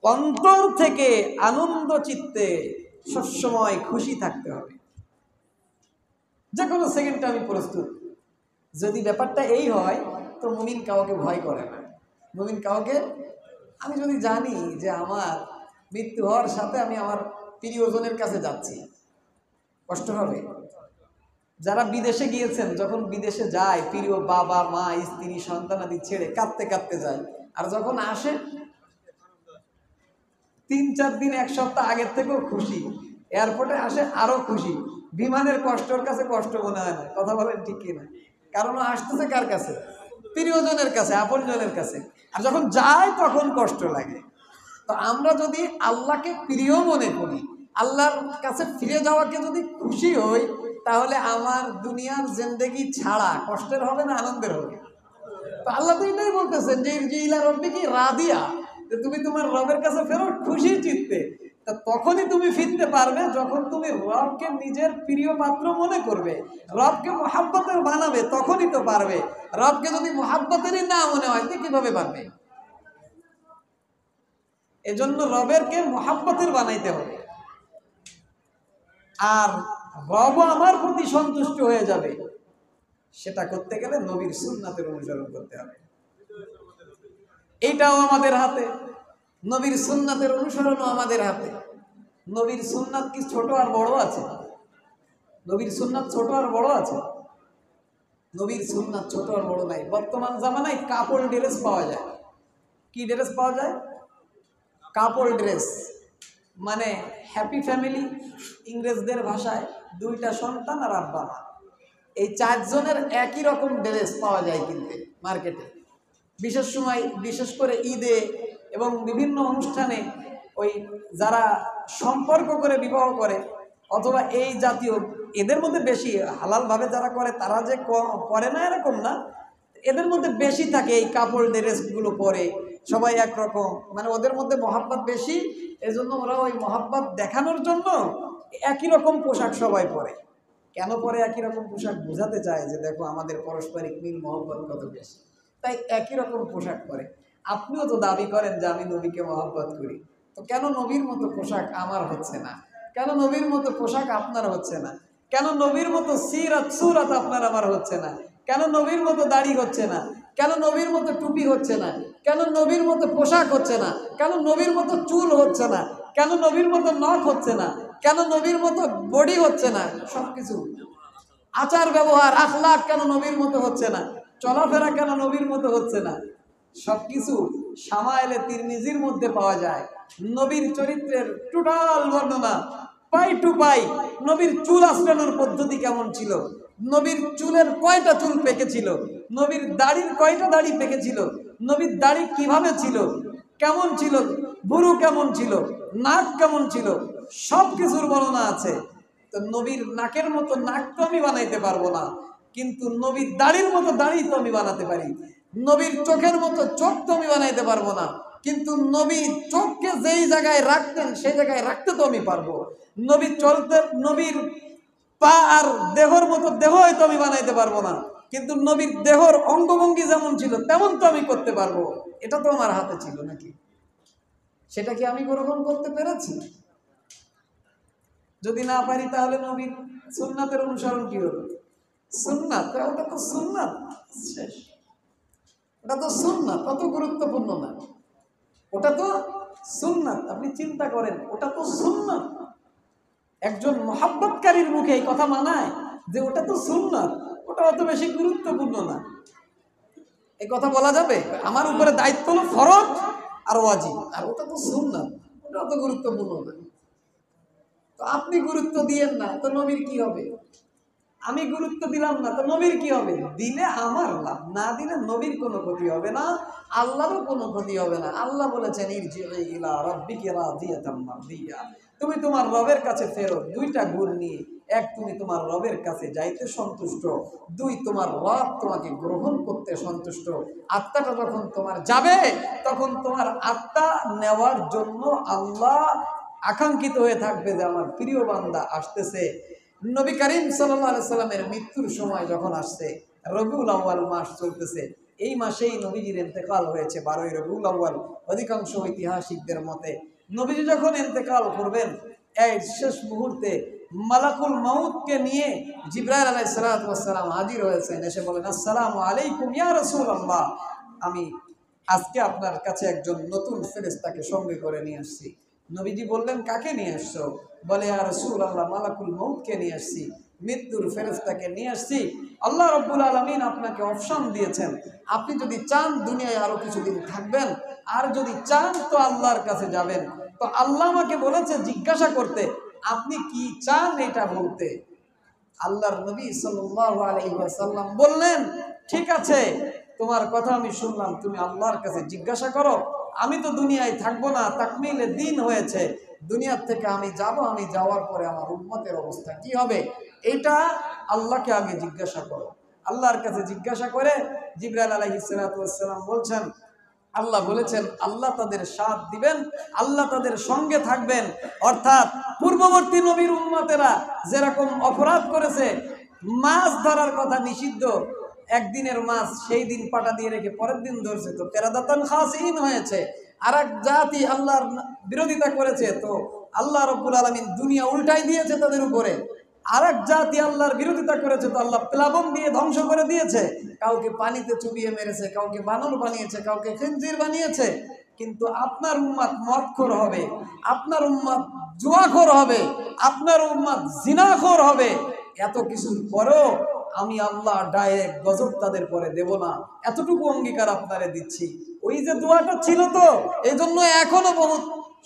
অন্তর থেকে আনন্দ চিত্তে সবসময় খুশি থাকতে হবে। যে কোনো সেকেন্ডে আমি প্রস্তুত। যদি ব্যাপারটা এই হয় তো মুমিন কাউকে ভয় করে না। মুমিন কাউকে, আমি যদি জানি যে আমার মৃত্যু হওয়ার সাথে আমি আমার প্রিয়জনের কাছে যাচ্ছি, কষ্ট হবে। যারা বিদেশে গিয়েছেন, যখন বিদেশে যায় প্রিয় বাবা মা স্ত্রী সন্তানাদি ছেড়ে কাঁদতে কাঁদতে যায়, আর যখন আসে 3-4 দিন 1 সপ্তাহ আগের থেকেও খুশি, এয়ারপোর্টে আসে আরো খুশি। বিমানের কষ্টর কাছে কষ্ট মনে হয় না। কথা বলেন ঠিক কিনা? কারণ আসতেছে কার কাছে? প্রিয়জনের কাছে, আপনজনের কাছে। আর যখন যায় তখন কষ্ট লাগে। তো আমরা যদি আল্লাহকে প্রিয় মনে করি, আল্লাহর কাছে ফিরে যাওয়াকে যদি খুশি হই, তাহলে আমার দুনিয়ার জিন্দেগি ছাড়া কষ্টের হবে না আনন্দের হবে? তো আল্লাহ তো এটাই বলতেছেন যে ইলা রব্বিকি রাদিয়া, যে তুমি তোমার রবের কাছে ফেরো খুশি চিত্তে। তা তখনই তুমি ফিরতে পারবে যখন তুমি রবকে নিজের প্রিয় পাত্র মনে করবে, রবকে মহাব্বতের বানাবে, তখনই তো পারবে। রবকে যদি মহাব্বতেরই না মনে হয় তো কিভাবে পারবে? এজন্য রবেরকে মহাব্বতের বানাইতে হবে। আর রব আমার প্রতি সন্তুষ্ট হয়ে যাবে, সেটা করতে গেলে নবীর সুন্নাতের অনুসরণ করতে হবে। এইটাও আমাদের হাতে, নবীর সুন্নাতের অনুসরণও আমাদের হাতে। নবীর সুন্নাত কি ছোট আর বড় আছে? নবীর সুন্নাত ছোট আর বড় আছে? নবীর সুন্নাত ছোট আর বড় নাই। বর্তমান জামানায় কাপড় ড্রেস পাওয়া যায়। কি ড্রেস পাওয়া যায়? কাপড় ড্রেস, মানে হ্যাপি ফ্যামিলি, ইংরেজদের ভাষায় 2টা সন্তান আর আব্বা মা, এই 4 জনের একই রকম ড্রেস পাওয়া যায় কিনতে মার্কেটে। বিশেষ সময়, বিশেষ করে ঈদে এবং বিভিন্ন অনুষ্ঠানে, ওই যারা সম্পর্ক করে বিবাহ করে অথবা এই জাতীয়, এদের মধ্যে বেশি হালালভাবে যারা করে, তারা যে করে না এরকম না, এদের মধ্যে বেশি থাকে এই কাপড় ড্রেসগুলো পরে। সবাই একরকম, মানে ওদের মধ্যে মহাব্বত বেশি, এজন্য ওরা ওই মহাব্বত দেখানোর জন্য একই রকম পোশাক সবাই পরে। কেন পরে একই রকম পোশাক? বোঝাতে চায় যে দেখো আমাদের পারস্পরিক মিল মহব্বত কত বেশি, তাই একই রকম পোশাক পরে। আপনিও তো দাবি করেন যে আমি নবীকে মহব্বত করি, তো কেন নবীর মতো পোশাক আমার হচ্ছে না? কেন নবীর মতো পোশাক আপনার হচ্ছে না? কেন নবীর মতো সিরাত সুরাত আপনার আমার হচ্ছে না? কেন নবীর মতো দাড়ি হচ্ছে না? কেন নবীর মতো টুপি হচ্ছে না? কেন নবীর মতো পোশাক হচ্ছে না? কেন নবীর মতো চুল হচ্ছে না? কেন নবীর মতো নখ হচ্ছে না? কেন নবীর মতো বডি হচ্ছে না? সবকিছু, আচার ব্যবহার আখলাক কেন নবীর মতো হচ্ছে না? চলাফেরা কেন নবীর মতো হচ্ছে না? সবকিছু শামায়েলে তিরমিজির মধ্যে পাওয়া যায়। নবীর চরিত্রের টোটাল বর্ণনা, পাই টু পাই। নবীর চুল আঁচড়ানোর পদ্ধতি কেমন ছিল, নবীর চুলের কয়টা চুল পেকেছিল, নবীর দাড়ির কয়টা দাড়ি পেকেছিল, নবীর দাড়ি কিভাবে ছিল, কেমন ছিল, ভুরু কেমন ছিল, নাক কেমন ছিল, সব কিছুর বর্ণনা আছে। তো নবীর নাকের মতো নাক তো আমি বানাইতে পারবো না, কিন্তু নবীর দাড়ির মতো দাড়ি তো আমি বানাতে পারি। নবীর চোখের মতো চোখ তো আমি বানাইতে পারবো না, কিন্তু নবী চোখকে যেই জায়গায় রাখতেন সেই জায়গায় রাখতে তো আমি পারবো। নবী চলতে, নবীর পা আর দেহর মতো দেহ হয়তো আমি বানাইতে পারবো না, কিন্তু নবীর দেহর অঙ্গভঙ্গি যেমন ছিল তেমন তো আমি করতে পারবো। এটা তো আমার হাতে ছিল নাকি? সেটা কি আমি গ্রহণ করতে পেরেছি? যদি না পারি তাহলে নবীর সুন্নাতের অনুসরণ কি হলো? সুন্নাত, ওটা তো সুন্নাত শেষ, ওটা তো সুন্নাত, অত গুরুত্বপূর্ণ না। ওটা তো সুন্নাত, আপনি চিন্তা করেন, ওটা তো সুন্নাত। একজন মহাব্বতকারীর মুখে এই কথা মানায় যে ওটা তো সুন্নাত, ওটা অত বেশি গুরুত্বপূর্ণ না? এই কথা বলা যাবে? আমার উপরে দায়িত্ব হলো ফরজ আর ওয়াজিব, আর ওটা তো সুন্নাত, ওটা অত গুরুত্বপূর্ণ না। তো আপনি গুরুত্ব দিয়েন না, তো নবীর কি হবে? আমি গুরুত্ব দিলাম না, তো নবীর কি হবে? দিলে আমার লাভ, না দিলে নবীর কোনো ক্ষতি হবে না, আল্লাহরও কোনো ক্ষতি হবে না। আল্লাহ বলেছেন ইরজিই ইলা রাব্বিকা রাদিয়াতাম মারদিয়া, তুমি তোমার রবের কাছে ফেরো দুইটা গুণ নিয়ে। এক, তুমি তোমার রবের কাছে যাইতে সন্তুষ্ট। দুই, তোমার রব তোমাকে গ্রহণ করতে সন্তুষ্ট। আত্মাটা যখন তোমার যাবে, তখন তোমার আত্মা নেওয়ার জন্য আল্লাহ আকাঙ্ক্ষিত হয়ে থাকবে যে আমার প্রিয় বান্দা আসতেছে। নবী করিম সাল্লাল্লাহু আলাইহি সাল্লামের মৃত্যুর সময় যখন আসছে, রবিউল আউয়াল মাস চলতেছে, এই মাসেই নবীজির ইন্তেকাল হয়েছে 12ই রবিউল আউয়াল। অধিকাংশ ঐতিহাসিকদের মতে নবীজি যখন ইন্তেকাল করবেন, এই শেষ মুহূর্তে মালাকুল মাউতকে নিয়ে জিবরাইল আলাইহিস সালাতু ওয়াস সালাম হাজির হয়েছেন। এসে বলেন, আসসালামু আলাইকুম ইয়া রাসূলুল্লাহ, আমি আজকে আপনার কাছে একজন নতুন ফেরেশতাকে সঙ্গে করে নিয়ে আসছি। নবীজি বললেন, কাকে নিয়ে আসছো? বলে, ইয়া রাসূলুল্লাহ, মালাকুল মউতকে নিয়ে আসছি, মৃত্যুর ফেরেশতাকে নিয়ে আসছি। আল্লাহ রাব্বুল আলামিন আপনাকে অপশন দিয়েছেন, আপনি যদি চান দুনিয়ায় আরো কিছুদিন থাকবেন, আর যদি চান তো আল্লাহর কাছে যাবেন। তো আল্লাহ আমাকে বলেছে জিজ্ঞাসা করতে, আপনি কি চান এটা বলতে। আল্লাহর নবী সাল্লাল্লাহু আলাইহি ওয়াসাল্লাম বললেন, ঠিক আছে, তোমার কথা আমি শুনলাম, তুমি আল্লাহর কাছে জিজ্ঞাসা করো। আমি তো দুনিয়ায় থাকবো না, তাকমিলে দিন হয়েছে, দুনিয়ার থেকে আমি যাব, আমি যাওয়ার পরে আমার উম্মতের অবস্থা কি হবে, এটা আল্লাহকে আগে জিজ্ঞাসা করো। আল্লাহর কাছে জিজ্ঞাসা করে জিবরাইল আলাইহিস সালাতু ওয়াস সালাম বলছেন, আল্লাহ বলেছেন আল্লাহ তাদের সাথ দিবেন, আল্লাহ তাদের সঙ্গে থাকবেন। অর্থাৎ পূর্ববর্তী নবীর উম্মতেরা যেরকম অপরাধ করেছে, মাছ ধরার কথা নিষিদ্ধ, একদিনের মাছ সেই দিন পাটা দিয়ে রেখে পরের দিন ধরছে, তো কেরাদাতান খাসিন হয়েছে। আর এক জাতি আল্লাহর বিরোধিতা করেছে, তো আল্লাহ রাব্বুল আলামিন দুনিয়া উল্টাই দিয়েছে তাদের উপরে। আর এক জাতি আল্লাহর বিরোধিতা করেছে, তো আল্লাহ প্লাবন দিয়ে ধ্বংস করে দিয়েছে। কাউকে পানিতে চুবিয়ে মেরেছে, কাউকে বানর বানিয়েছে, কাউকে খিনজির বানিয়েছে। কিন্তু আপনার উম্মত মদখোর হবে, আপনার উম্মত জুয়াখোর হবে, আপনার উম্মত জিনাখোর হবে। এত কিছুর পরেও আমি আল্লাহ ডাইরেক্ট গজব তাদের পরে দেব না, এতটুকু অঙ্গীকার আপনারে দিচ্ছি। ওই যে দোয়াটা ছিল, তো এই জন্য এখনো বহুত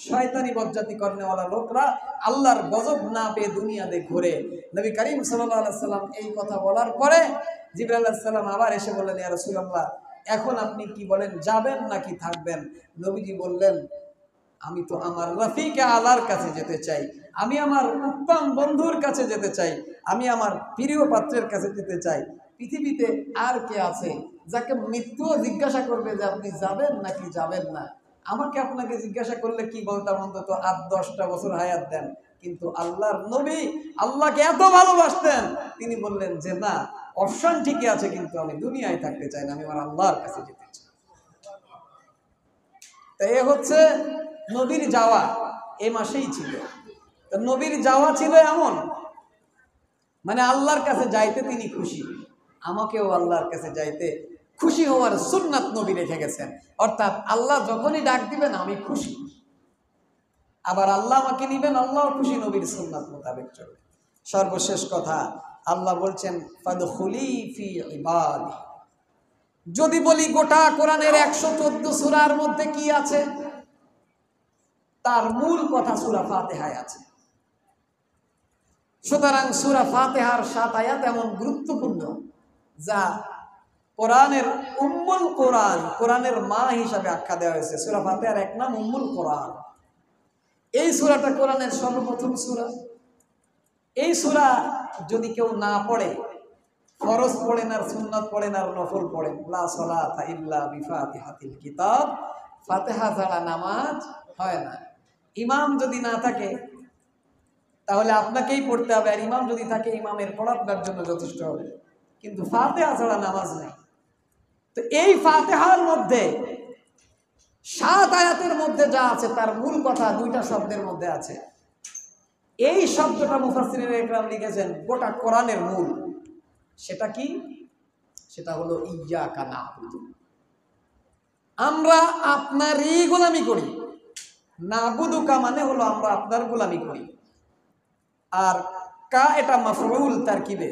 শয়তানি বজ্জাতি কর্নেওয়ালা লোকরা আল্লাহর গজব না পেয়ে দুনিয়াতে ঘুরে। নবী করিম সাল্লাল্লাহু আলাইহি সাল্লাম এই কথা বলার পরে জিবরাইল আলাইহিস সালাম আবার এসে বললেন, ইয়া রাসূলুল্লাহ, এখন আপনি কি বলেন, যাবেন নাকি থাকবেন? নবীজি বললেন, আমি তো আমার রফিকে আলার কাছে যেতে চাই, আমি আমার উত্তম বন্ধুর কাছে যেতে চাই, আমি আমার প্রিয় পাত্রের কাছে যেতে চাই। পৃথিবীতে আর কে আছে যাকে মৃত্যুও জিজ্ঞাসা করবে যে আপনি যাবেন নাকি যাবেন না? আমাকে আপনাকে জিজ্ঞাসা করলে কি বলতাম, অন্তত 8-10টা বছর হায়াত দেন। কিন্তু আল্লাহর নবী আল্লাহকে এত ভালোবাসতেন, তিনি বললেন যে না, অপশন ঠিকই আছে, কিন্তু আমি দুনিয়ায় থাকতে চাই না, আমি আমার আল্লাহর কাছে যেতে চাই। তাই এ হচ্ছে নবীর যাওয়া এই মাসেই ছিল। তো নবীর যাওয়া ছিল এমন, মানে আল্লাহর কাছে যাইতে তিনি খুশি, আমাকেও আল্লাহর কাছে যাইতে খুশি হওয়ার সুন্নাত নবী রেখে গেছেন। অর্থাৎ আল্লাহ যখনই ডাক দিবেন আমি খুশি, আবার আল্লাহ আমাকে নিবেন, আল্লাহ খুশি, নবীর সুন্নাত মোতাবেক চলবে। সর্বশেষ কথা, আল্লাহ বলছেন ফাদখুলি ফি ইবাদি। যদি বলি গোটা কোরআনের 114 সূরার মধ্যে কি আছে, তার মূল কথা সূরা ফাতিহায় আছে। সুতরাং সূরা ফাতিহার 7 আয়াত এমন গুরুত্বপূর্ণ, যা কোরআনের উম্মুল কোরআন, কোরআনের মা হিসাবে আখ্যা দেওয়া হয়েছে। সূরা ফাতিহার এক নাম উম্মুল কোরআন। এই সূরাটা কোরআনের সর্বপ্রথম সূরা। এই সূরা যদি কেউ না পড়ে, ফরজ পড়েন আর সুন্নাত পড়েন আর নফল পড়েন, লা সালাতা ইল্লা বিফাতিহাতিল কিতাব, ফাতিহা ছাড়া নামাজ হয় না। ইমাম যদি না থাকে তাহলে আপনাকেই পড়তে হবে, আর ইমাম যদি থাকে ইমামের পড়া আপনার জন্য যথেষ্ট হবে, কিন্তু ফাতিহা ছাড়া নামাজ নাই। তো এই ফাতিহার মধ্যে 7 আয়াতের মধ্যে যা আছে তার মূল কথা 2টা শব্দের মধ্যে আছে। এই শব্দটা মুফাসসিরিনে ইকরাম লিখেছেন গোটা কোরআনের মূল। সেটা কি? সেটা হলো ইয়্যাকা না'বুদু, আমরা আপনারই গোলামি করি। না'বুদুকা মানে হলো আমরা আপনার গোলামি করি। আর কা এটা মাফউল তারকিবে।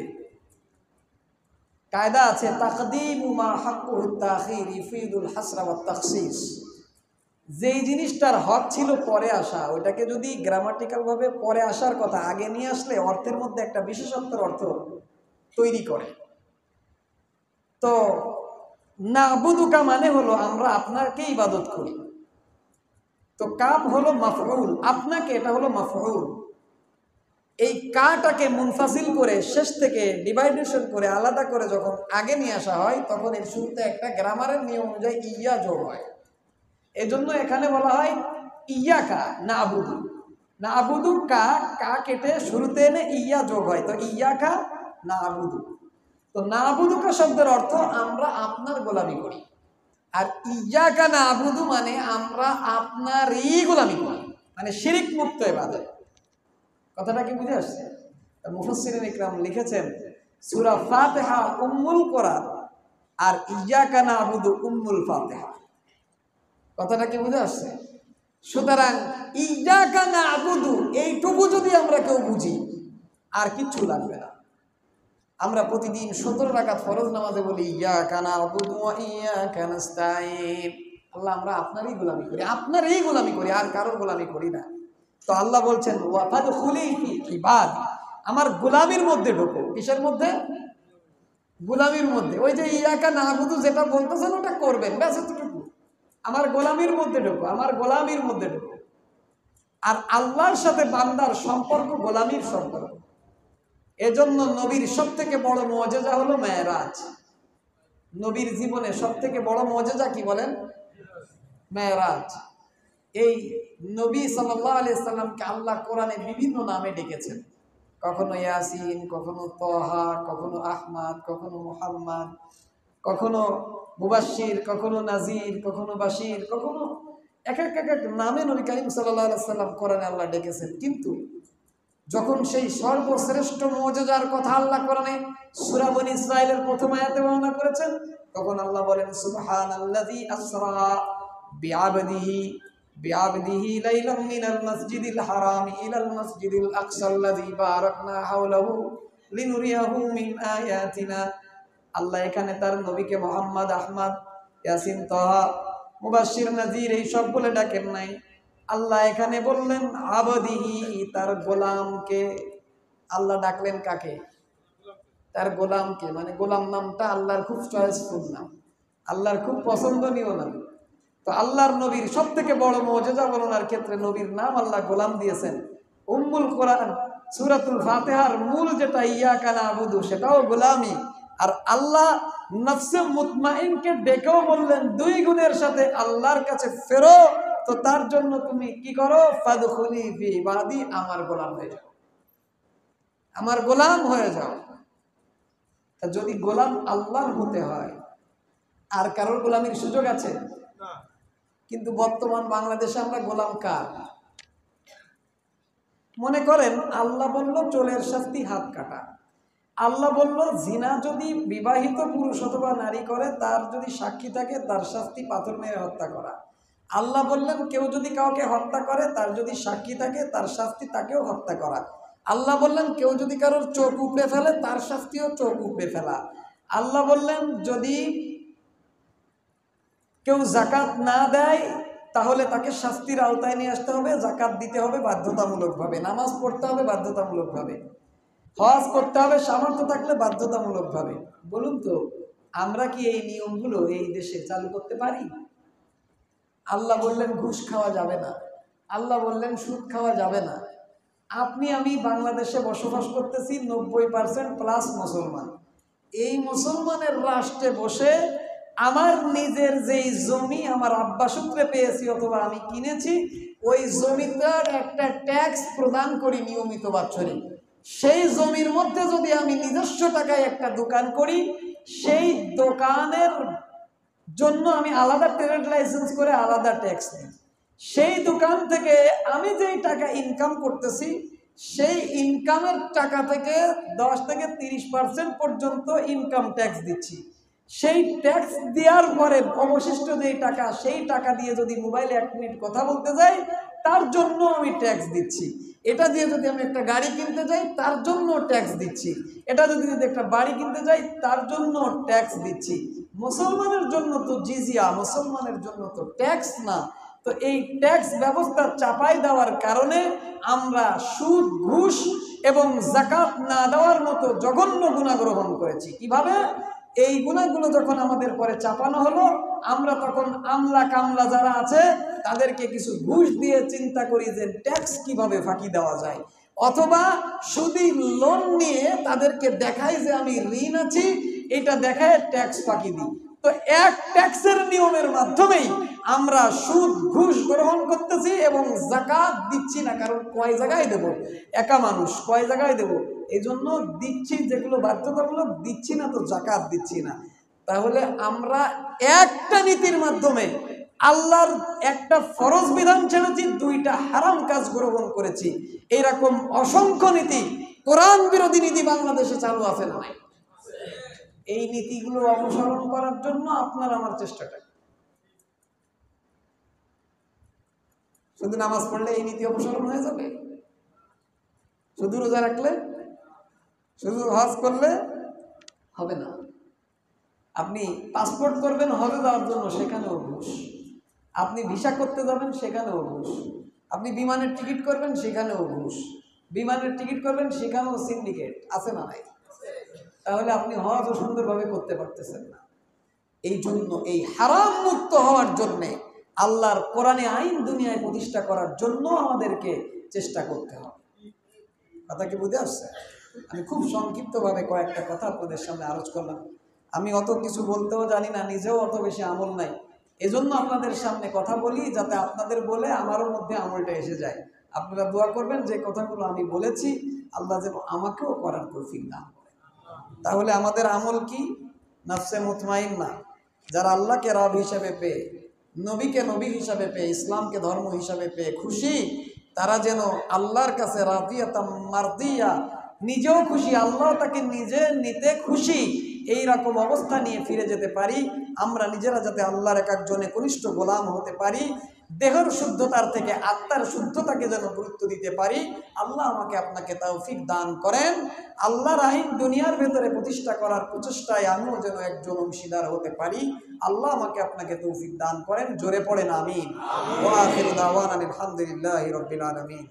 কায়দা আছে তাকদীমু মা হাক্কুহু তাখির ইফিদুল হাসরা ওয়াত তাখসিস। যেই জিনিসটার হক ছিল পরে আসা, ওইটাকে যদি গ্রামাটিক্যাল ভাবে পরে আসার কথা আগে নিয়ে আসলে অর্থের মধ্যে একটা বিশেষত্বের অর্থ তৈরি করে। তো নাবুদুকা মানে হলো আমরা আপনাকে ইবাদত করি। তো কাপ হলো মাফউল, আপনাকে, এটা হলো মাফউল। এই কাটাকে মুনফাসিল করে শেষ থেকে ডিভাইডেশন করে আলাদা করে যখন আগে নিয়ে আসা হয় তখন এর শুরুতে একটা গ্রামারের নিয়ম অনুযায়ী ইয়া যোগ হয়। এজন্য এখানে বলা হয় ইয়াকা নাবুদু। নাবুদু কা কা কেটে শুরুতে এনে ইয়া যোগ হয়, তো ইয়াকা নাবুদু। তো নাবুদুকা শব্দের অর্থ আমরা আপনার গোলামি করি, আর ইয়াকা নাবুদু মানে আমরা আপনারই গোলামি করি, মানে শিরিক মুক্ত ইবাদত। কথাটা কি বুঝে আসছে? মুফাসসিরিন ইকরাম লিখেছেন সূরা ফাতিহা উম্মুল কোরআন আর ইয়াকা নাবুদু উম্মুল ফাতিহা। কথাটা কি বুঝে আসছে? সুতরাং ইয়াকা নাবুদু এইটুকু যদি আমরা কেউ বুঝি আর কিচ্ছু লাগবে না। আমরা প্রতিদিন 17 রাকাত ফরজ নামাজে বলি ইয়াকা নাবুদু ওয়া ইয়াকা নাস্তাঈন। আল্লাহ আমরা আপনারই গোলামি করি, আপনারই গোলামি করি, আর কারোর গোলামি করি না। তো আল্লাহ বলছেন ওয়াফাদখুলি ফি ইবাদি, আমার গোলামির মধ্যে ঢোকো। কিসের মধ্যে? গোলামির মধ্যে। ওই যে ইয়াকা নাবুদু যেটা বলতেছেন ওটা করবেন, ব্যাস এতটুকু। আমার গোলামির মধ্যে ঢোকো, আমার গোলামির মধ্যে ঢোকো। আর আল্লাহর সাথে বান্দার সম্পর্ক গোলামির সম্পর্ক। এজন্য নবীর সবথেকে বড় মুআজিজা হলো মেরাজ। নবীর জীবনে সবথেকে বড় মুআজিজা কি বলেন? মেরাজ। এই নবী সাল্লাল্লাহু আলাইহি সাল্লামকে আল্লাহ কোরআনে বিভিন্ন নামে ডেকেছেন, কখনো ইয়াসিন, কখনো তহা, কখনো আহমদ, কখনো মুহাম্মদ, কখনো মুবাশশির, কখনো নাজির, কখনো বাশির, কখনো এক এক নামে নবী করিম সাল্লাল্লাহু আলাইহি সাল্লাম কোরআনে আল্লাহ ডেকেছেন। কিন্তু যখন সেই সর্বশ্রেষ্ঠ মুআজিজার কথা আল্লাহ কোরআনে সূরা বনী ইসরাঈলের প্রথম আয়াতে বর্ণনা করেছেন, তখন আল্লাহ বলেন সুবহানাল্লাযী আসরা বিআবদিহি লাইলাম মিনাল মাসজিদিল হারামি ইলাল মাসজিদিল আকসাল্লাযী বারাকনা হাওলাহু লিনুরিয়াহু মিন আয়াতিনা। আল্লাহ এখানে তার নবীকে মুহাম্মদ, আহমদ, ইয়াসিন, তাহা, মুবাশশির, নাজির এই সব বলে ডাকেন নাই। আল্লাহ এখানে বললেন আবদিহি, তার গোলামকে। আল্লাহ ডাকলেন কাকে? তার গোলামকে। মানে গোলাম নামটা আল্লাহর খুব চয়েসফুল নাম, আল্লাহর খুব পছন্দনীয় নাম। তো আল্লাহর নবীর সব থেকে বড় মুআজিজা বর্ণনার ক্ষেত্রে নবীর নাম আল্লাহ গোলাম দিয়েছেন। উম্মুল কোরআন সূরাতুল ফাতিহার মূল যেটা ইয়াকা নাবুদু সেটাও গোলামি। আর আল্লাহ নফসে মুতমাইনকে ডেকেও বললেন 2 গুণের সাথে আল্লাহর কাছে ফেরো। তো তার জন্য তুমি কি করো? ফাদখুলি ফি ইবাদি, আমার গোলাম হয়ে যাও, আমার গোলাম হয়ে যাও। তা যদি গোলাম আল্লাহর হতে হয় আর কারোর গোলামির সুযোগ আছে? কিন্তু বর্তমান বাংলাদেশে আমরা গোলাম কার? মনে করেন আল্লাহ বলল চোরের শাস্তি হাত কাটা, আল্লাহ বলল জিনা যদি বিবাহিত পুরুষ অথবা নারী করে তার যদি সাক্ষী থাকে তার শাস্তি পাথর মেরে হত্যা করা। আল্লাহ বললেন কেউ যদি কাউকে হত্যা করে তার যদি সাক্ষী থাকে তার শাস্তি তাকেও হত্যা করা। আল্লাহ বললেন কেউ যদি কারোর চোখ উপড়ে ফেলে তার শাস্তিও চোখ উপড়ে ফেলা। আল্লাহ বললেন যদি কেউ যাকাত না দেয় তাহলে তাকে শাস্তির আওতায় নিয়ে আসতে হবে, যাকাত দিতে হবে বাধ্যতামূলকভাবে, নামাজ পড়তে হবে বাধ্যতামূলকভাবে, হজ করতে হবে সামর্থ্য থাকলে বাধ্যতামূলকভাবে। বলুন তো আমরা কি এই নিয়মগুলো এই দেশে চালু করতে পারি? আল্লাহ বললেন ঘুষ খাওয়া যাবে না, আল্লাহ বললেন সুদ খাওয়া যাবে না। আপনি আমি বাংলাদেশে বসবাস করতেছি 90% প্লাস মুসলমান। এই মুসলমানের রাষ্ট্রে বসে আমার নিজের যেই জমি আমার আব্বা সূত্রে পেয়েছি অথবা আমি কিনেছি, ওই জমিটার একটা ট্যাক্স প্রদান করি নিয়মিত বাৎসরিক। সেই জমির মধ্যে যদি আমি নিজস্ব টাকায় একটা দোকান করি, সেই দোকানের জন্য আমি আলাদা ট্রেড লাইসেন্স করে আলাদা ট্যাক্স দিই। সেই দোকান থেকে আমি যেই টাকা ইনকাম করতেছি সেই ইনকামের টাকা থেকে 10 থেকে 30% পর্যন্ত ইনকাম ট্যাক্স দিচ্ছি। সেই ট্যাক্স দেওয়ার পরে অবশিষ্ট যেই টাকা, সেই টাকা দিয়ে যদি মোবাইলে 1 মিনিট কথা বলতে যাই তার জন্য আমি ট্যাক্স দিচ্ছি। এটা দিয়ে যদি আমি একটা গাড়ি কিনতে যাই তার জন্য ট্যাক্স দিচ্ছি। এটা যদি একটা বাড়ি কিনতে যাই তার জন্য ট্যাক্স দিচ্ছি। মুসলমানের জন্য তো জিজিয়া, মুসলমানের জন্য তো ট্যাক্স না। তো এই ট্যাক্স ব্যবস্থা চাপাই দেওয়ার কারণে আমরা সুদ, ঘুষ এবং যাকাত না দেওয়ার মতো জঘন্য গুনাহ গ্রহণ করেছি। কিভাবে? এই গুনাহগুলো যখন আমাদের পরে চাপানো হলো, আমরা তখন আমলা কামলা যারা আছে তাদেরকে কিছু ঘুষ দিয়ে চিন্তা করি যে ট্যাক্স কিভাবে ফাঁকি দেওয়া যায়, অথবা সুদি লোন নিয়ে তাদেরকে দেখাই যে আমি ঋণ আছি, এটা দেখায় ট্যাক্স ফাঁকি দিই। তো এক ট্যাক্সের নিয়মের মাধ্যমেই আমরা সুদ ঘুষ গ্রহণ করতেছি এবং যাকাত দিচ্ছি না। কারণ কয় জায়গায় দেব, একা মানুষ কয় জায়গায় দেব, এই জন্য দিচ্ছি যেগুলো বাধ্যতামূলক, দিচ্ছি না তো যাকাত দিচ্ছি না। তাহলে আমরা একটা নীতির মাধ্যমে আল্লাহর একটা ফরজ বিধান ছেড়েছি, দুইটা হারাম কাজ গ্রহণ করেছি। এইরকম অসংখ্য নীতি, কোরআন বিরোধী নীতি বাংলাদেশে চালু আছে না নাই? এই নীতিগুলো অনুসরণ করার জন্য আপনার আমার চেষ্টাটা, শুধু নামাজ পড়লে এই নীতি অনুসরণ হয়ে যাবে? শুধু রোজা রাখলে, শুধু হজ করলে হবে না। আপনি পাসপোর্ট করবেন হজে যাওয়ার জন্য, সেখানেও ঘুষ। আপনি ভিসা করতে যাবেন, সেখানেও ঘুষ। আপনি বিমানের টিকিট করবেন, সেখানেও ঘুষ। বিমানের টিকিট করবেন, সেখানেও সিন্ডিকেট আছে না নাই? তাহলে আপনি হজও সুন্দরভাবে করতে পারতেছেন না। এই জন্য এই হারাম মুক্ত হওয়ার জন্যে, আল্লাহর কোরআনে আইন দুনিয়ায় প্রতিষ্ঠা করার জন্য আমাদেরকে চেষ্টা করতে হবে। কথা কি বুঝে আসছে? আমি খুব সংক্ষিপ্তভাবে কয়েকটা কথা আপনাদের সামনে আলোচ করলাম। আমি অত কিছু বলতেও জানি না, নিজেও অত বেশি আমল নাই। এজন্য আপনাদের সামনে কথা বলি, যাতে আপনাদের বলে আমারও মধ্যে আমলটা এসে যায়। আপনারা দোয়া করবেন যে কথাগুলো আমি বলেছি আল্লাহ যেন আমাকেও করার তৌফিক দান করেন। তাহলে আমাদের আমল কি? নফসে মুতমাইন্না, যারা আল্লাহকে রব হিসাবে পেয়ে, নবীকে নবী হিসাবে পেয়ে, ইসলামকে ধর্ম হিসাবে পেয়ে খুশি, তারা যেন আল্লাহর কাছে রাদিয়াতাম মারদিয়া, নিজেও খুশি, আল্লাহ তাকে নিজে নিতে খুশি, এই রকম অবস্থা নিয়ে ফিরে যেতে পারি। আমরা নিজেরা যাতে আল্লাহর এক একজনে কনিষ্ঠ গোলাম হতে পারি, দেহের শুদ্ধতার থেকে আত্মার শুদ্ধতাকে যেন গুরুত্ব দিতে পারি। আল্লাহ আমাকে আপনাকে তৌফিক দান করেন। আল্লাহর আইন দুনিয়ার ভেতরে প্রতিষ্ঠা করার প্রচেষ্টায় আমিও যেন একজন অংশীদার হতে পারি। আল্লাহ আমাকে আপনাকে তৌফিক দান করেন। জোরে পড়েন আমিন। ওয়া আখিরু দাওয়ানা আলহামদুলিল্লাহি রাব্বিল আলামিন।